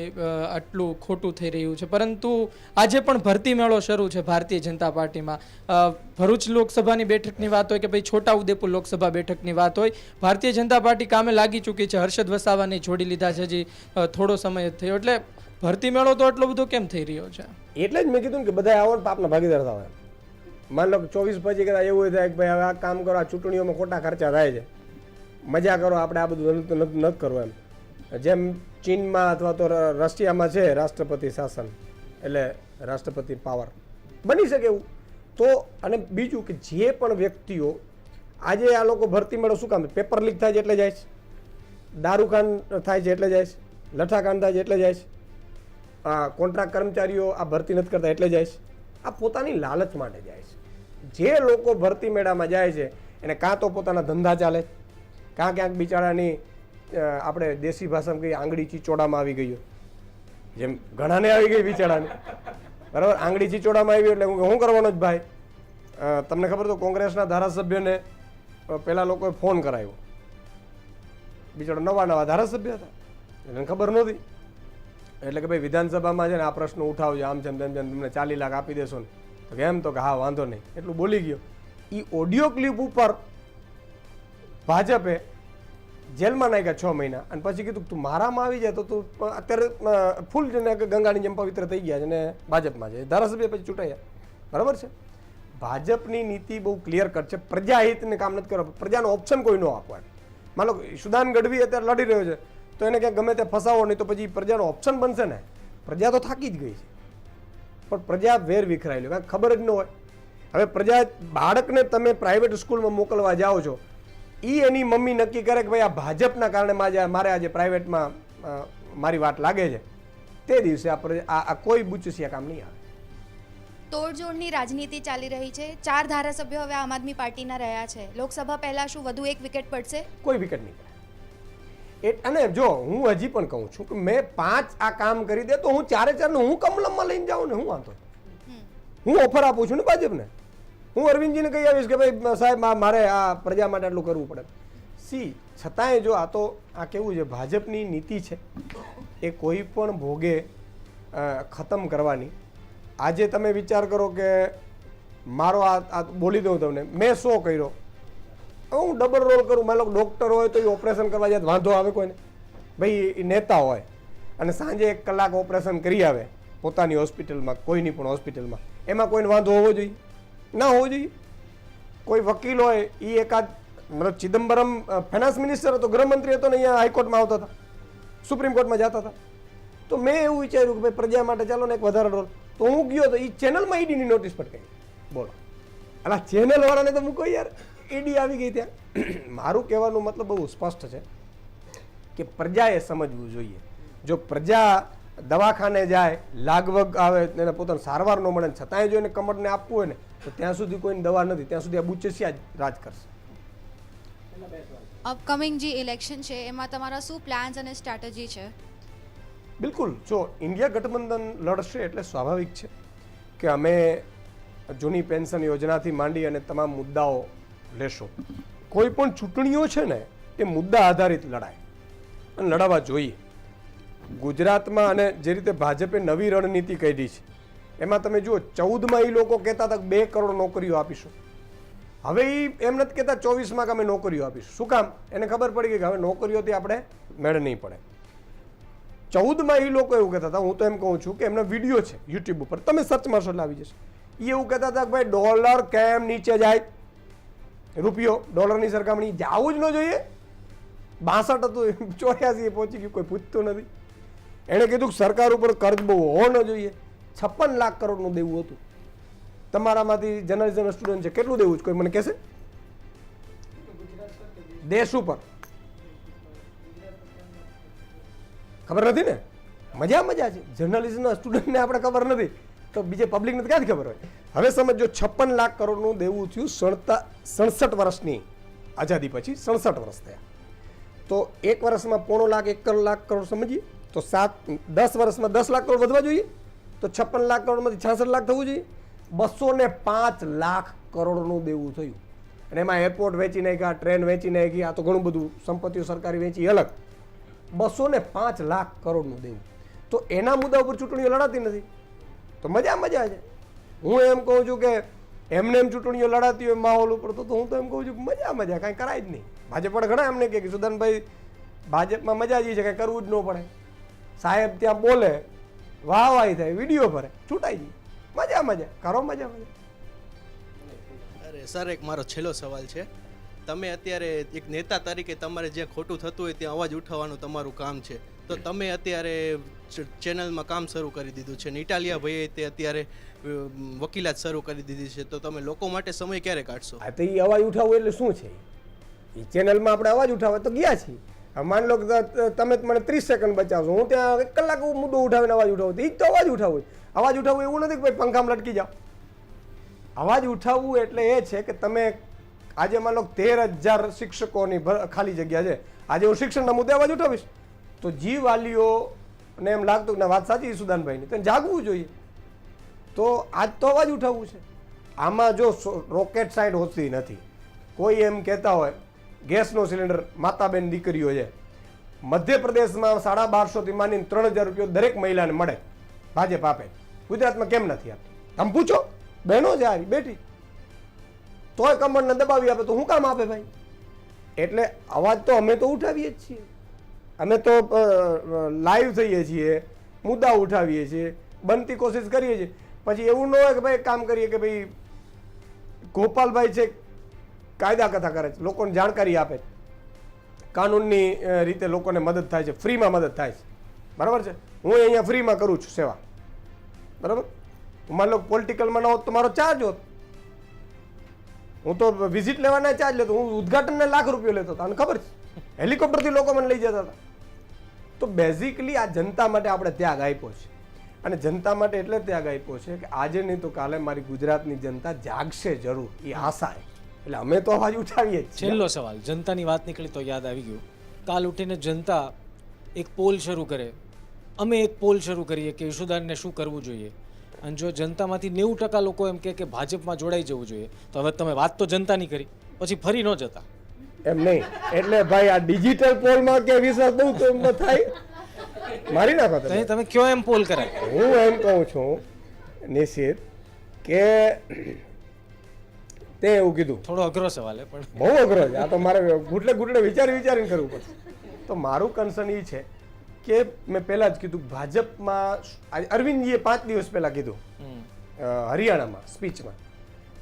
આટલું ખોટું થઈ રહ્યું છે, પરંતુ આજે પણ ભરતી મેળો શરૂ છે ભારતીય જનતા પાર્ટીમાં. ભરૂચ લોકસભાની બેઠકની વાત હોય કે ભાઈ છોટાઉદેપુર લોકસભા બેઠકની વાત હોય, ભારતીય જનતા પાર્ટી કામે લાગી ચૂકી છે. હર્ષદ વસાવાને જોડી લીધા છે, હજી થોડો સમય થયો. એટલે ભરતી મેળો તો એટલો બધો કેમ થઈ રહ્યો છે? એટલે જ મેં કીધું કે બધા આવો પાપના ભાગીદાર થાય. માન લો કે 24 પછી કદાચ એવું થાય કે ભાઈ હવે આ કામ કરો, આ ચૂંટણીઓમાં ખોટા ખર્ચા થાય છે, મજા કરો, આપણે આ બધું નથી કરવું એમ. જેમ ચીનમાં અથવા તો રશિયામાં છે રાષ્ટ્રપતિ શાસન, એટલે રાષ્ટ્રપતિ પાવર બની શકે એવું. તો અને બીજું કે જે પણ વ્યક્તિઓ આજે આ લોકો ભરતી મેળો શું કામ પેપર લીક થાય છે એટલે જાય છે, દારૂકાંડ થાય છે એટલે જાય છે, લઠ્ઠાકાંડ થાય છે એટલે જાય છે, કોન્ટ્રાક્ટ કર્મચારીઓ આ ભરતી નથી કરતા એટલે જાય છે. આ પોતાની લાલચ માટે જાય છે. જે લોકો ભરતી મેળામાં જાય છે એને કાં તો પોતાના ધંધા ચાલે, કાં ક્યાંક બિચારાની આપણે દેશી ભાષામાં કહીએ આંગળી ચીચોડામાં આવી ગયો, જેમ ઘણાને આવી ગઈ બિચારાને, બરાબર. આંગળી ચીચોડામાં આવી એટલે હું કરવાનો જ ભાઈ. તમને ખબર તો કોંગ્રેસના ધારાસભ્યને પેલા લોકોએ ફોન કરાવ્યો, બિચારો નવા ધારાસભ્ય હતા, એને ખબર નહોતી, એટલે કે ભાઈ વિધાનસભામાં છે ને આ પ્રશ્ન ઉઠાવજો, આમ છે તેમ તમને 40 લાખ આપી દેશો ને, તો કેમ તો કે હા વાંધો નહીં, એટલું બોલી ગયો. એ ઓડિયો ક્લિપ ઉપર ભાજપે જેલમાં નાખ્યા 6 મહિના અને પછી કીધું તું મારામાં આવી જાય તો તું અત્યારે ફૂલ ગંગાની જેમ પવિત્ર થઈ ગયા છે અને ભાજપમાં છે, ધારાસભ્ય પછી ચૂંટાયા, બરાબર છે. ભાજપની નીતિ બહુ ક્લિયર કટ છે, પ્રજાહિતને કામ નથી કરવા, પ્રજાનો ઓપ્શન કોઈ ન આપવાનું. માનો ઈશુદાન ગઢવી અત્યારે લડી રહ્યો છે તો એને ક્યાંક ગમે તે ફસાવો નહીં તો પછી પ્રજાનો ઓપ્શન બનશે ને. પ્રજા તો થાકી જ ગઈ છે, પણ પ્રજા વેર વિખરાયેલી, કાંઈ ખબર જ ન હોય. હવે પ્રજા બાળકને તમે પ્રાઇવેટ સ્કૂલમાં મોકલવા જાઓ છો, એની મમ્મી નક્કી કરે કે ભાઈ આ ભાજપના કારણે મારે આજે પ્રાઇવેટમાં મારી વાત લાગે છે, તે દિવસે આ કોઈ બુચસિયા કામ નહીં આવે. તોડજોડની રાજનીતિ ચાલી રહી છે. 4 ધારાસભ્યો હવે આમ આદમી પાર્ટીના રહ્યા છે. લોકસભા પહેલા શું વધુ એક વિકેટ પડશે? કોઈ વિકેટ નહીં પડે. અને જો હું હજી પણ કહું છું કે મેં 5 આ કામ કરી દે તો હું 4 હું કમલમમાં લઈને જાઉં ને, હું વાંધો, હું ઓફર આપું છું ને ભાજપને. હું અરવિંદજીને કહી આવીશ કે ભાઈ સાહેબ મારે આ પ્રજા માટે આટલું કરવું પડે. છતાંય જો આ તો આ કેવું છે, ભાજપની નીતિ છે એ કોઈ પણ ભોગે ખતમ કરવાની. આજે તમે વિચાર કરો કે મારો આ બોલી દઉં તમને, મેં 100 કર્યો, હું ડબલ રોલ કરું. માનો ડૉક્ટર હોય તો એ ઓપરેશન કરવા જાય વાંધો આવે કોઈને? ભાઈ એ નેતા હોય અને સાંજે 1 કલાક ઓપરેશન કરી આવે પોતાની હોસ્પિટલમાં, કોઈની પણ હોસ્પિટલમાં, એમાં કોઈને વાંધો હોવો જોઈએ? ના હોવો જોઈએ. કોઈ વકીલ હોય એ એકાદ, મતલબ ચિદમ્બરમ ફાઇનાન્સ મિનિસ્ટર હતો, ગૃહમંત્રી હતો ને અહીંયા હાઈકોર્ટમાં આવતા હતા, સુપ્રીમ કોર્ટમાં જતા હતા. તો મેં એવું વિચાર્યું કે ભાઈ પ્રજા માટે ચાલો ને એક વધારે રોલ, તો હું ગયો તો એ ચેનલમાં ઈડીની નોટિસ પટકાઈ. બોલો, અલા ચેનલ વાળાને તો મૂકો યાર, ઈડી આવી ગઈ ત્યાં. મારું કહેવાનું મતલબ બહુ સ્પષ્ટ છે કે પ્રજાએ સમજવું જોઈએ. જો પ્રજા દવાખાને જાય, લાગવગ આવે, એને પોતાને સારવાર ન મળે, છતાંય જો એને કમરને આપવું હોય ને તો ત્યાં સુધી કોઈને દવા નથી, ત્યાં સુધી આ બુચસિયા જ રાજ કરશે. અપકમિંગ જે ઇલેક્શન છે એમાં તમારા શું પ્લાન્સ અને સ્ટ્રેટેજી છે? બિલકુલ, જો ઇન્ડિયા ગઠબંધન લડશે એટલે સ્વાભાવિક છે કે અમે જૂની પેન્શન યોજનાથી માંડી અને તમામ મુદ્દાઓ લેશો. કોઈ પણ ચૂંટણીઓ છે ને એ મુદ્દા આધારિત લડાય અને લડાવવા જોઈએ. ગુજરાતમાં અને જે રીતે ભાજપે નવી રણનીતિ કાઢી છે એમાં તમે જુઓ, 14માં એ લોકો કહેતા હતા કે 2 કરોડ નોકરીઓ આપીશું. હવે એ એમ નથી કહેતા 24માં કે અમે નોકરીઓ આપીશું. શું કામ? એને ખબર પડી ગઈ કે હવે નોકરીઓથી આપણે મેળ નહીં પડે. 14માં એ લોકો એવું કહેતા હતા, હું તો એમ કહું છું કે એમના વિડીયો છે યુટ્યુબ ઉપર, તમે સર્ચ મારશો એટલે આવી જશે. એ એવું કહેતા હતા કે ભાઈ ડોલર કેમ નીચે જાય, રૂપિયો ડોલરની સરખામણી જવું જ ન જોઈએ. 62 હતું, 84 પહોંચી ગયું, કોઈ પૂછતું નથી. એણે કીધું કે સરકાર ઉપર કર્જ બહુ હોવો ન જોઈએ. 56 લાખ કરોડનું દેવું હતું. તમારામાંથી જર્નલિઝમ સ્ટુડન્ટ છે, કેટલું દેવું છે કોઈ મને કહેશે? દેશ ઉપર ખબર નથી ને? મજા છે. જર્નલિઝમના સ્ટુડન્ટને આપણે ખબર નથી તો બીજે પબ્લિકને ક્યાંથી ખબર હોય? હવે સમજો 56 લાખ કરોડનું દેવું થયું 67 વર્ષની આઝાદી પછી. 67 વર્ષ થયા તો 1 વર્ષમાં 1.5 લાખ 1 લાખ કરોડ સમજીએ તો 10 વર્ષમાં 10 લાખ કરોડ વધવા જોઈએ. તો 56 લાખ કરોડમાંથી 66 લાખ થવું જોઈએ. 205 લાખ કરોડનું દેવું થયું અને એમાં એરપોર્ટ વેચી નાખ્યા, ટ્રેન વેચી નાખી, આ તો ઘણું બધું સંપત્તિઓ સરકારી વેચી અલગ. 205 લાખ કરોડનું દેવું. તો એના મુદ્દા ઉપર ચૂંટણીઓ લડાતી નથી તો મજા છે. હું એમ કહું છું કે એમને એમ ચૂંટણીઓ લડાતી હોય માહોલ ઉપર તો હું તો એમ કહું છું કે મજા કાંઈ કરાય જ નહીં. ભાજપ પણ ઘણા એમને કહે કે સુદાનભાઈ ભાજપમાં મજા જ છે, કાંઈ કરવું જ ન પડે. સાહેબ ત્યાં બોલે, વાહવાહી થાય, વિડીયો ભરે, છૂટાઈ જાય. મજા કરો, મજા. અરે સર, એક મારો છેલ્લો સવાલ છે. તમે અત્યારે એક નેતા તરીકે તમારે જ્યાં ખોટું થતું હોય ત્યાં અવાજ ઉઠાવવાનું તમારું કામ છે. તો તમે અત્યારે ચેનલમાં કામ શરૂ કરી દીધું છે ને ઇટાલિયા ભાઈએ તે અત્યારે વકીલાત શરૂ કરી દીધી છે, તો તમે લોકો માટે સમય ક્યારે કાઢશો? આ તો એ અવાજ ઉઠાવવું એટલે શું છે? એ ચેનલમાં આપણે અવાજ ઉઠાવવા તો ગયા છીએ. હવે માની લો કે તમે મને 30 સેકન્ડ બચાવશો, હું ત્યાં 1 કલાક મુદ્દો ઉઠાવીને અવાજ ઉઠાવું, એ જ તો અવાજ ઉઠાવવું. અવાજ ઉઠાવવું એવું નથી કે ભાઈ પંખામાં લટકી જાઓ. અવાજ ઉઠાવવું એટલે એ છે કે તમે આજે માની લો 13,000 શિક્ષકોની ખાલી જગ્યા છે, આજે હું શિક્ષણના મુદ્દે અવાજ ઉઠાવીશ તો જી વાલીઓને એમ લાગતું કે ના વાત સાચી સુદાનભાઈની, તો જાગવું જોઈએ. તો આજ તો અવાજ ઉઠાવવું છે. આમાં જો રોકેટ સાયન્સ હોતી નથી. કોઈ એમ કહેતા હોય ગેસનો સિલિન્ડર માતાબેન દીકરીઓ છે, મધ્યપ્રદેશમાં 1250 થી માંડીને 3,000 રૂપિયા દરેક મહિલાને મળે, ભાજપ આપે, ગુજરાતમાં કેમ નથી આપતું? તમે પૂછો, બહેનો છે હારી બેઠી, તોય કમરને દબાવી આપે તો હું કામ આપે ભાઈ? એટલે અવાજ તો અમે તો ઉઠાવીએ જ છીએ, અમે તો લાઈવ થઈએ છીએ, મુદ્દા ઉઠાવીએ છીએ, બનતી કોશિશ કરીએ છીએ. પછી એવું ન હોય કે ભાઈ કામ કરીએ કે ભાઈ ગોપાલભાઈ છે કાયદા કથા કરે છે, લોકોને જાણકારી આપે છે, કાનૂનની રીતે લોકોને મદદ થાય છે, ફ્રીમાં મદદ થાય છે, બરાબર છે. હું અહીંયા ફ્રીમાં કરું છું સેવા, બરાબર. માની લો પોલિટિકલમાં ન હોત તો મારો ચાર્જ હોત. હું તો વિઝિટ લેવાના ચાર્જ લેતો, હું ઉદઘાટનને લાખ રૂપિયા લેતો હતો, આને ખબર છે. હેલિકોપ્ટરથી લોકો મને લઈ જતા હતા. તો બેઝિકલી આ જનતા માટે આપણે ત્યાગ આપ્યો છે, અને જનતા માટે એટલે ત્યાગ આપ્યો છે કે આજે નહીં તો કાલે મારી ગુજરાતની જનતા જાગશે જરૂર, એ આશા છે. એટલે અમે તો અવાજ ઉઠાવીએ જ છીએ. છેલ્લો સવાલ, જનતાની વાત નીકળી તો યાદ આવી ગયું, કાલ ઉઠીને જનતા એક પોલ શરૂ કરે, અમે એક પોલ શરૂ કરીએ કે ઈશુદાનને શું કરવું જોઈએ, અને જો જનતામાંથી 90% લોકો એમ કે ભાજપમાં જોડાઈ જવું જોઈએ, તો હવે તમે વાત તો જનતાની કરી, પછી ફરી ન જતા. એમ નહીં, એટલે ભાઈ આ ડિજિટલ પોલમાં કે વિશ્વાસ બહુ તો થાય, મારી નાખો તમે કયો એમ પોલ કરાય. હું એમ કહું છું નિશ્ચિત કે તે એવું કીધું, થોડો અઘરો સવાલ છે પણ બહુ અઘરો છે આ તો, મારે ઘૂંટલે વિચારીને કરવું પડશે. તો મારું કન્સર્ન એ છે કે મેં પહેલા જ કીધું, ભાજપમાં અરવિંદજીએ 5 દિવસ પહેલા કીધું હરિયાણામાં સ્પીચમાં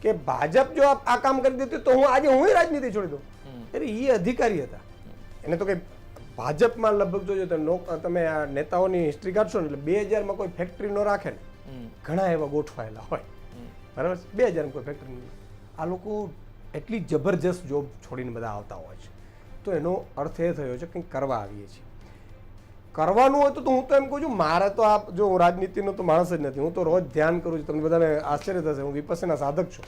કે ભાજપ જો આ કામ કરી દેતું તો આજે હું રાજનીતિ છોડી દઉં. અરે એ અધિકારી હતા, એને તો કઈ ભાજપમાં લગભગ જોજો તો તમે આ નેતાઓની હિસ્ટ્રી કાઢશો ને એટલે 2000માં કોઈ ફેક્ટરી ન રાખે ને, ઘણા એવા ગોઠવાયેલા હોય, બરાબર. 2000માં કોઈ ફેક્ટરી નહીં. આ લોકો એટલી જબરજસ્ત જોબ છોડીને બધા આવતા હોય છે. તો એનો અર્થ એ થયો છે કંઈક કરવા આવીએ છીએ. કરવાનું હોય તો હું તો એમ કહું છું, મારે તો આ જો હું રાજનીતિનો તો માણસ જ નથી, હું તો રોજ ધ્યાન કરું છું. તમને બધાને આશ્ચર્ય થશે, હું વિપસ્સના સાધક છું.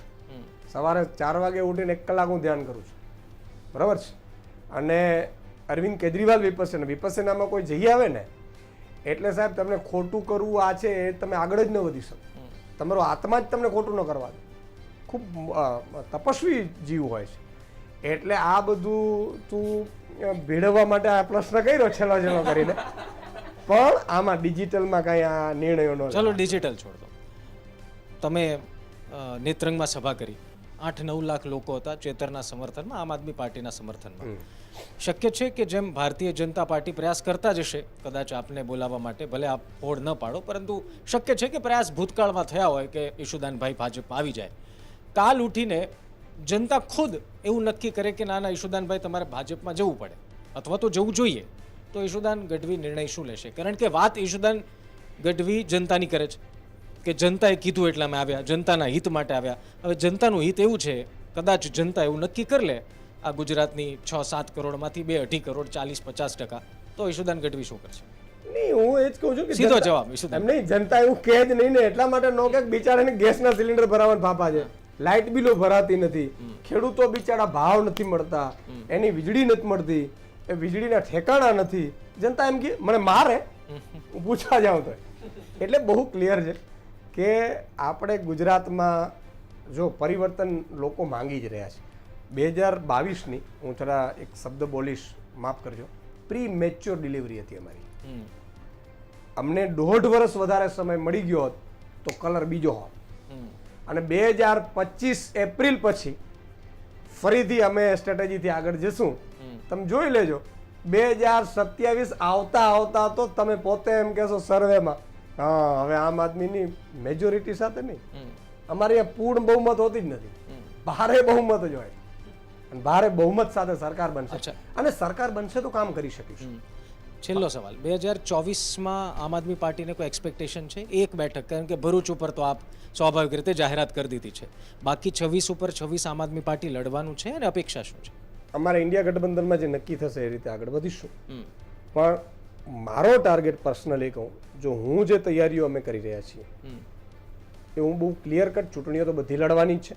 સવારે 4 વાગે ઉઠીને 1 કલાક હું ધ્યાન કરું છું, બરાબર છે. અને અરવિંદ કેજરીવાલ વિપસ્સનામાં કોઈ જઈ આવે ને એટલે સાહેબ તમને ખોટું કરવું આ છે એ તમે આગળ જ ન વધી શકો. તમારો આત્મા જ તમને ખોટું ન કરવા દે. ખૂબ તપસ્વી જીવ હોય છે. એટલે આ બધું તું ભેળવવા માટે આ પ્રશ્ન કર્યો છેલ્લો કરીને, પણ આમાં ડિજિટલમાં કાંઈ આ નિર્ણયો ન. ચલો ડિજિટલ છોડ દો. તમે નેત્રંગમાં સભા કરી, 8-9 લાખ લોકો હતા ચેતરના સમર્થનમાં, આમ આદમી પાર્ટીના સમર્થનમાં. શક્ય છે કે જેમ ભારતીય જનતા પાર્ટી પ્રયાસ કરતા જ હશે કદાચ આપને બોલાવવા માટે, ભલે આપ ફોડ ન પાડો, પરંતુ શક્ય છે કે પ્રયાસ ભૂતકાળમાં થયા હોય કે ઈશુદાનભાઈ ભાજપમાં આવી જાય. કાલ ઉઠીને જનતા ખુદ એવું નક્કી કરે કે ના ઈશુદાનભાઈ તમારે ભાજપમાં જવું પડે અથવા તો જવું જોઈએ, તો ઈશુદાન ગઢવી નિર્ણય શું લેશે? કારણ કે વાત ઈશુદાન ગઢવી જનતાની કરે છે કે જનતાએ કીધું એટલે અમે આવ્યા, જનતાના હિત માટે આવ્યા. હવે જનતાનું હિત એવું છે, કદાચ જનતા એવું નક્કી કરી લે આ ગુજરાતની 6-7 કરોડમાંથી 2-2.5 કરોડ 40-50%, તો ઈશુદાન ગઢવી શું કરશે? નહીં, હું એ જ કહું છું કે સીધો જવાબ ઈશુદાન. નહીં, જનતા એવું કહે જ નહીં ને, એટલા માટે નો કે બિચારાને ગેસના સિલિન્ડર ભરાવાના ફાફા છે, લાઇટ બિલો ભરાતી નથી, ખેડૂતો બિચારા ભાવ નથી મળતા, એની વીજળી નથી મળતી, એ વીજળીના ઠેકાણા નથી. જનતા એમ કે મને મારે, હું પૂછવા જાઉં તો. એટલે બહુ ક્લિયર છે કે આપણે ગુજરાતમાં જો પરિવર્તન લોકો માંગી જ રહ્યા છે. 2022ની હું થોડા એક શબ્દ બોલીશ, માફ કરજો, પ્રી મેચ્યોર ડિલિવરી હતી અમારી. અમને 1.5 વર્ષ વધારે સમય મળી ગયો હોત તો કલર બીજો હોત. અને 2025 એપ્રિલ પછી ફરીથી અમે સ્ટ્રેટેજીથી આગળ જશું. તમે જોઈ લેજો 2027 આવતા તો તમે પોતે એમ કહેશો સર્વેમાં, હા હવે આમ આદમીની મેજોરિટી સાથે નહીં, અમારે અહીંયા પૂર્ણ બહુમત હોતી જ નથી, ભારે બહુમત જ હોય. અને ભારે બહુમત સાથે સરકાર બનશે, અને સરકાર બનશે તો કામ કરી શકીશું. છેલ્લો સવાલ 2024માં આમ આદમી પાર્ટીને કોઈ એક્સપેક્ટેશન છે? એક બેઠક, કારણ કે ભરૂચ ઉપર તો આપ સ્વાભાવિક રીતે જાહેરાત કરી દીધી છે, બાકી 26 ઉપર 26 આમ આદમી પાર્ટી લડવાનું છે અને અપેક્ષા શું છે? અમારે ઇન્ડિયા ગઠબંધનમાં જે નક્કી થશે એ રીતે આગળ વધીશું. પણ મારો ટાર્ગેટ પર્સનલી કહું, જો હું જે તૈયારીઓ અમે કરી રહ્યા છીએ એ હું બહુ ક્લિયર કટ, ચૂંટણીઓ તો બધી લડવાની જ છે,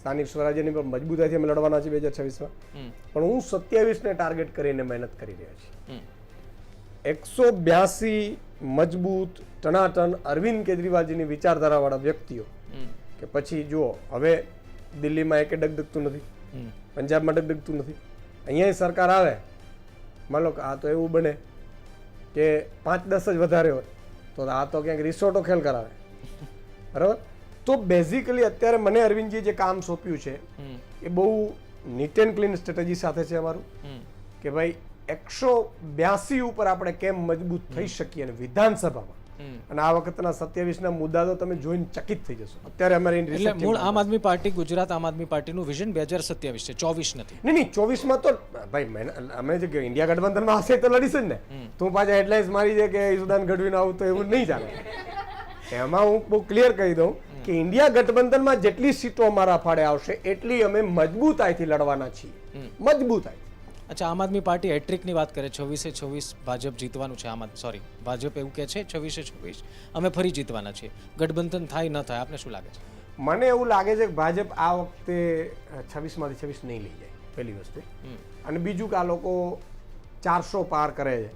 સ્થાનિક સ્વરાજ્યની પણ મજબૂતાઈથી અમે લડવાના છીએ 2026માં, પણ હું 27ને ટાર્ગેટ કરીને મહેનત કરી રહ્યા છીએ. 182 મજબૂત ટનાટન અરવિંદ કેજરીવાલજીની વિચારધારાવાળા વ્યક્તિઓ કે પછી જુઓ, હવે દિલ્હીમાં એકે ડગડગતું નથી, પંજાબમાં ડગડગતું નથી, અહીંયા સરકાર આવે, માન લો કે આ તો એવું બને કે 5-10 જ વધારે હોય તો આ તો ક્યાંક રિસોર્ટો ખેલ કરાવે, બરાબર? તો બેઝિકલી અત્યારે મને અરવિંદજીએ જે કામ સોંપ્યું છે એ બહુ નીટ એન્ડ ક્લીન સ્ટ્રેટેજી સાથે છે અમારું, કે ભાઈ 182 ઉપર આપણે કેમ મજબૂત થઈ શકીએ અને વિધાનસભામાં. અને આ વખતના 27ના મુદ્દા તો તમે જોઈને ચકિત થઈ જશો. અત્યારે અમારે એટલે મૂળ આમ આદમી પાર્ટી, ગુજરાત આમ આદમી પાર્ટીનું વિઝન 2027 છે, 24 નથી. નહીં 24માં તો ભાઈ અમે જે ઇન્ડિયા ગઠબંધનમાં હશે તો લડીશ જ ને. તું પાછા હેડલાઇન્સ મારી દે કે ઈસુદાન ગઢવીને આવું તો એવું નહીં ચાલે. એમાં હું બહુ ક્લિયર કહી દઉં કે ઇન્ડિયા ગઠબંધનમાં જેટલી સીટો અમારા ફાળે આવશે એટલી અમે મજબૂતાઈથી લડવાના છીએ, મજબૂતાઈ. અચ્છા, આમ આદમી પાર્ટી હેટ્રિકની વાત કરે, 26 ભાજપ જીતવાનું છે. ભાજપ એવું કહે છે 26 અમે ફરી જીતવાના છીએ. ગઠબંધન થાય ન થાય, આપને શું લાગે છે? મને એવું લાગે છે કે ભાજપ આ વખતે 26માંથી 26 નહીં લઈ જાય, પહેલી વસ્તુ. અને બીજું કે આ લોકો 400 પાર કરે છે.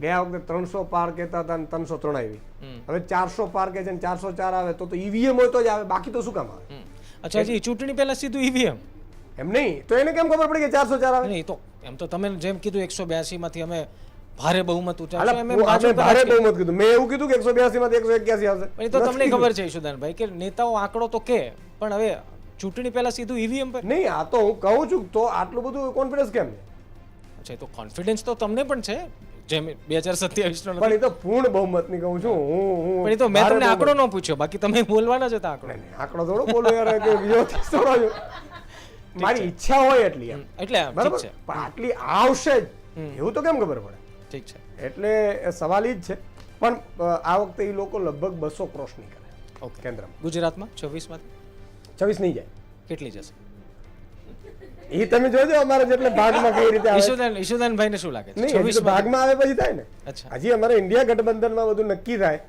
ગયા વખતે 300 પાર કહેતા હતા અને 303 આવી. હવે 400 પાર કહે છે અને 404 આવે તો ઈવીએમ હોય તો જ આવે, બાકી તો શું કામ આવે? અચ્છા જી, ચૂંટણી પહેલા સીધું ઈવીએમ? એમ નહીં તો એને કેમ ખબર પડી કે 404 આવે? નહીં તો એમ તો તમે જેમ કીધું 182 માંથી અમે ભારે બહુમત અમે ભારે બહુમત કીધું, મેં એવું કીધું કે 182 માંથી 181 આવશે. એ તો તમને ખબર છે ઈશુદાનભાઈ કે નેતાઓ આંકડો તો કે, પણ હવે ચૂંટણી પહેલા સીધું ઈવીએમ પર નહીં. આ તો હું કહું છું તો આટલું બધું કોન્ફિડન્સ કેમ છે? અચ્છા, તો કોન્ફિડન્સ તો તમને પણ છે, જેમ 2027 નો. પણ એ તો પૂર્ણ બહુમત ની કહું છું હું. પણ એ તો મેં તમને આંકડો ન પૂછ્યો, બાકી તમે બોલવાના જ હતા આંકડો. આંકડો થોડો બોલો યાર, કે બીજો થોડો. મારી ઈચ્છા હોય એટલી, એટલે બરાબર, પણ આટલી આવશે જ એવું તો કેમ ખબર પડે? ઠીક છે, એટલે સવાલ ઈ જ છે. પણ આ વખતે એ લોકો લગભગ 200 ક્રોસ નહીં કરે. ઓકે. કેન્દ્રમાં ગુજરાતમાં 26 માંથી 26 નહીં જાય. કેટલી જશે એ તમે જોજો અમારે જેટલે ભાગમાં કઈ રીતે આવે. ઈશુદાનભાઈને શું લાગે છે? નહીં, 26 ભાગમાં આવે પછી થાય ને. અચ્છા, હજી અમારે ઇન્ડિયા ગઠબંધનમાં બધું નક્કી થાય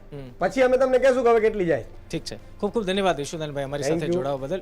પછી અમે તમને કહેશું કે હવે કેટલી જાય. ઠીક છે. ખૂબ ખૂબ ધન્યવાદ ઈશુદાનભાઈ અમારી સાથે જોડાવા બદલ.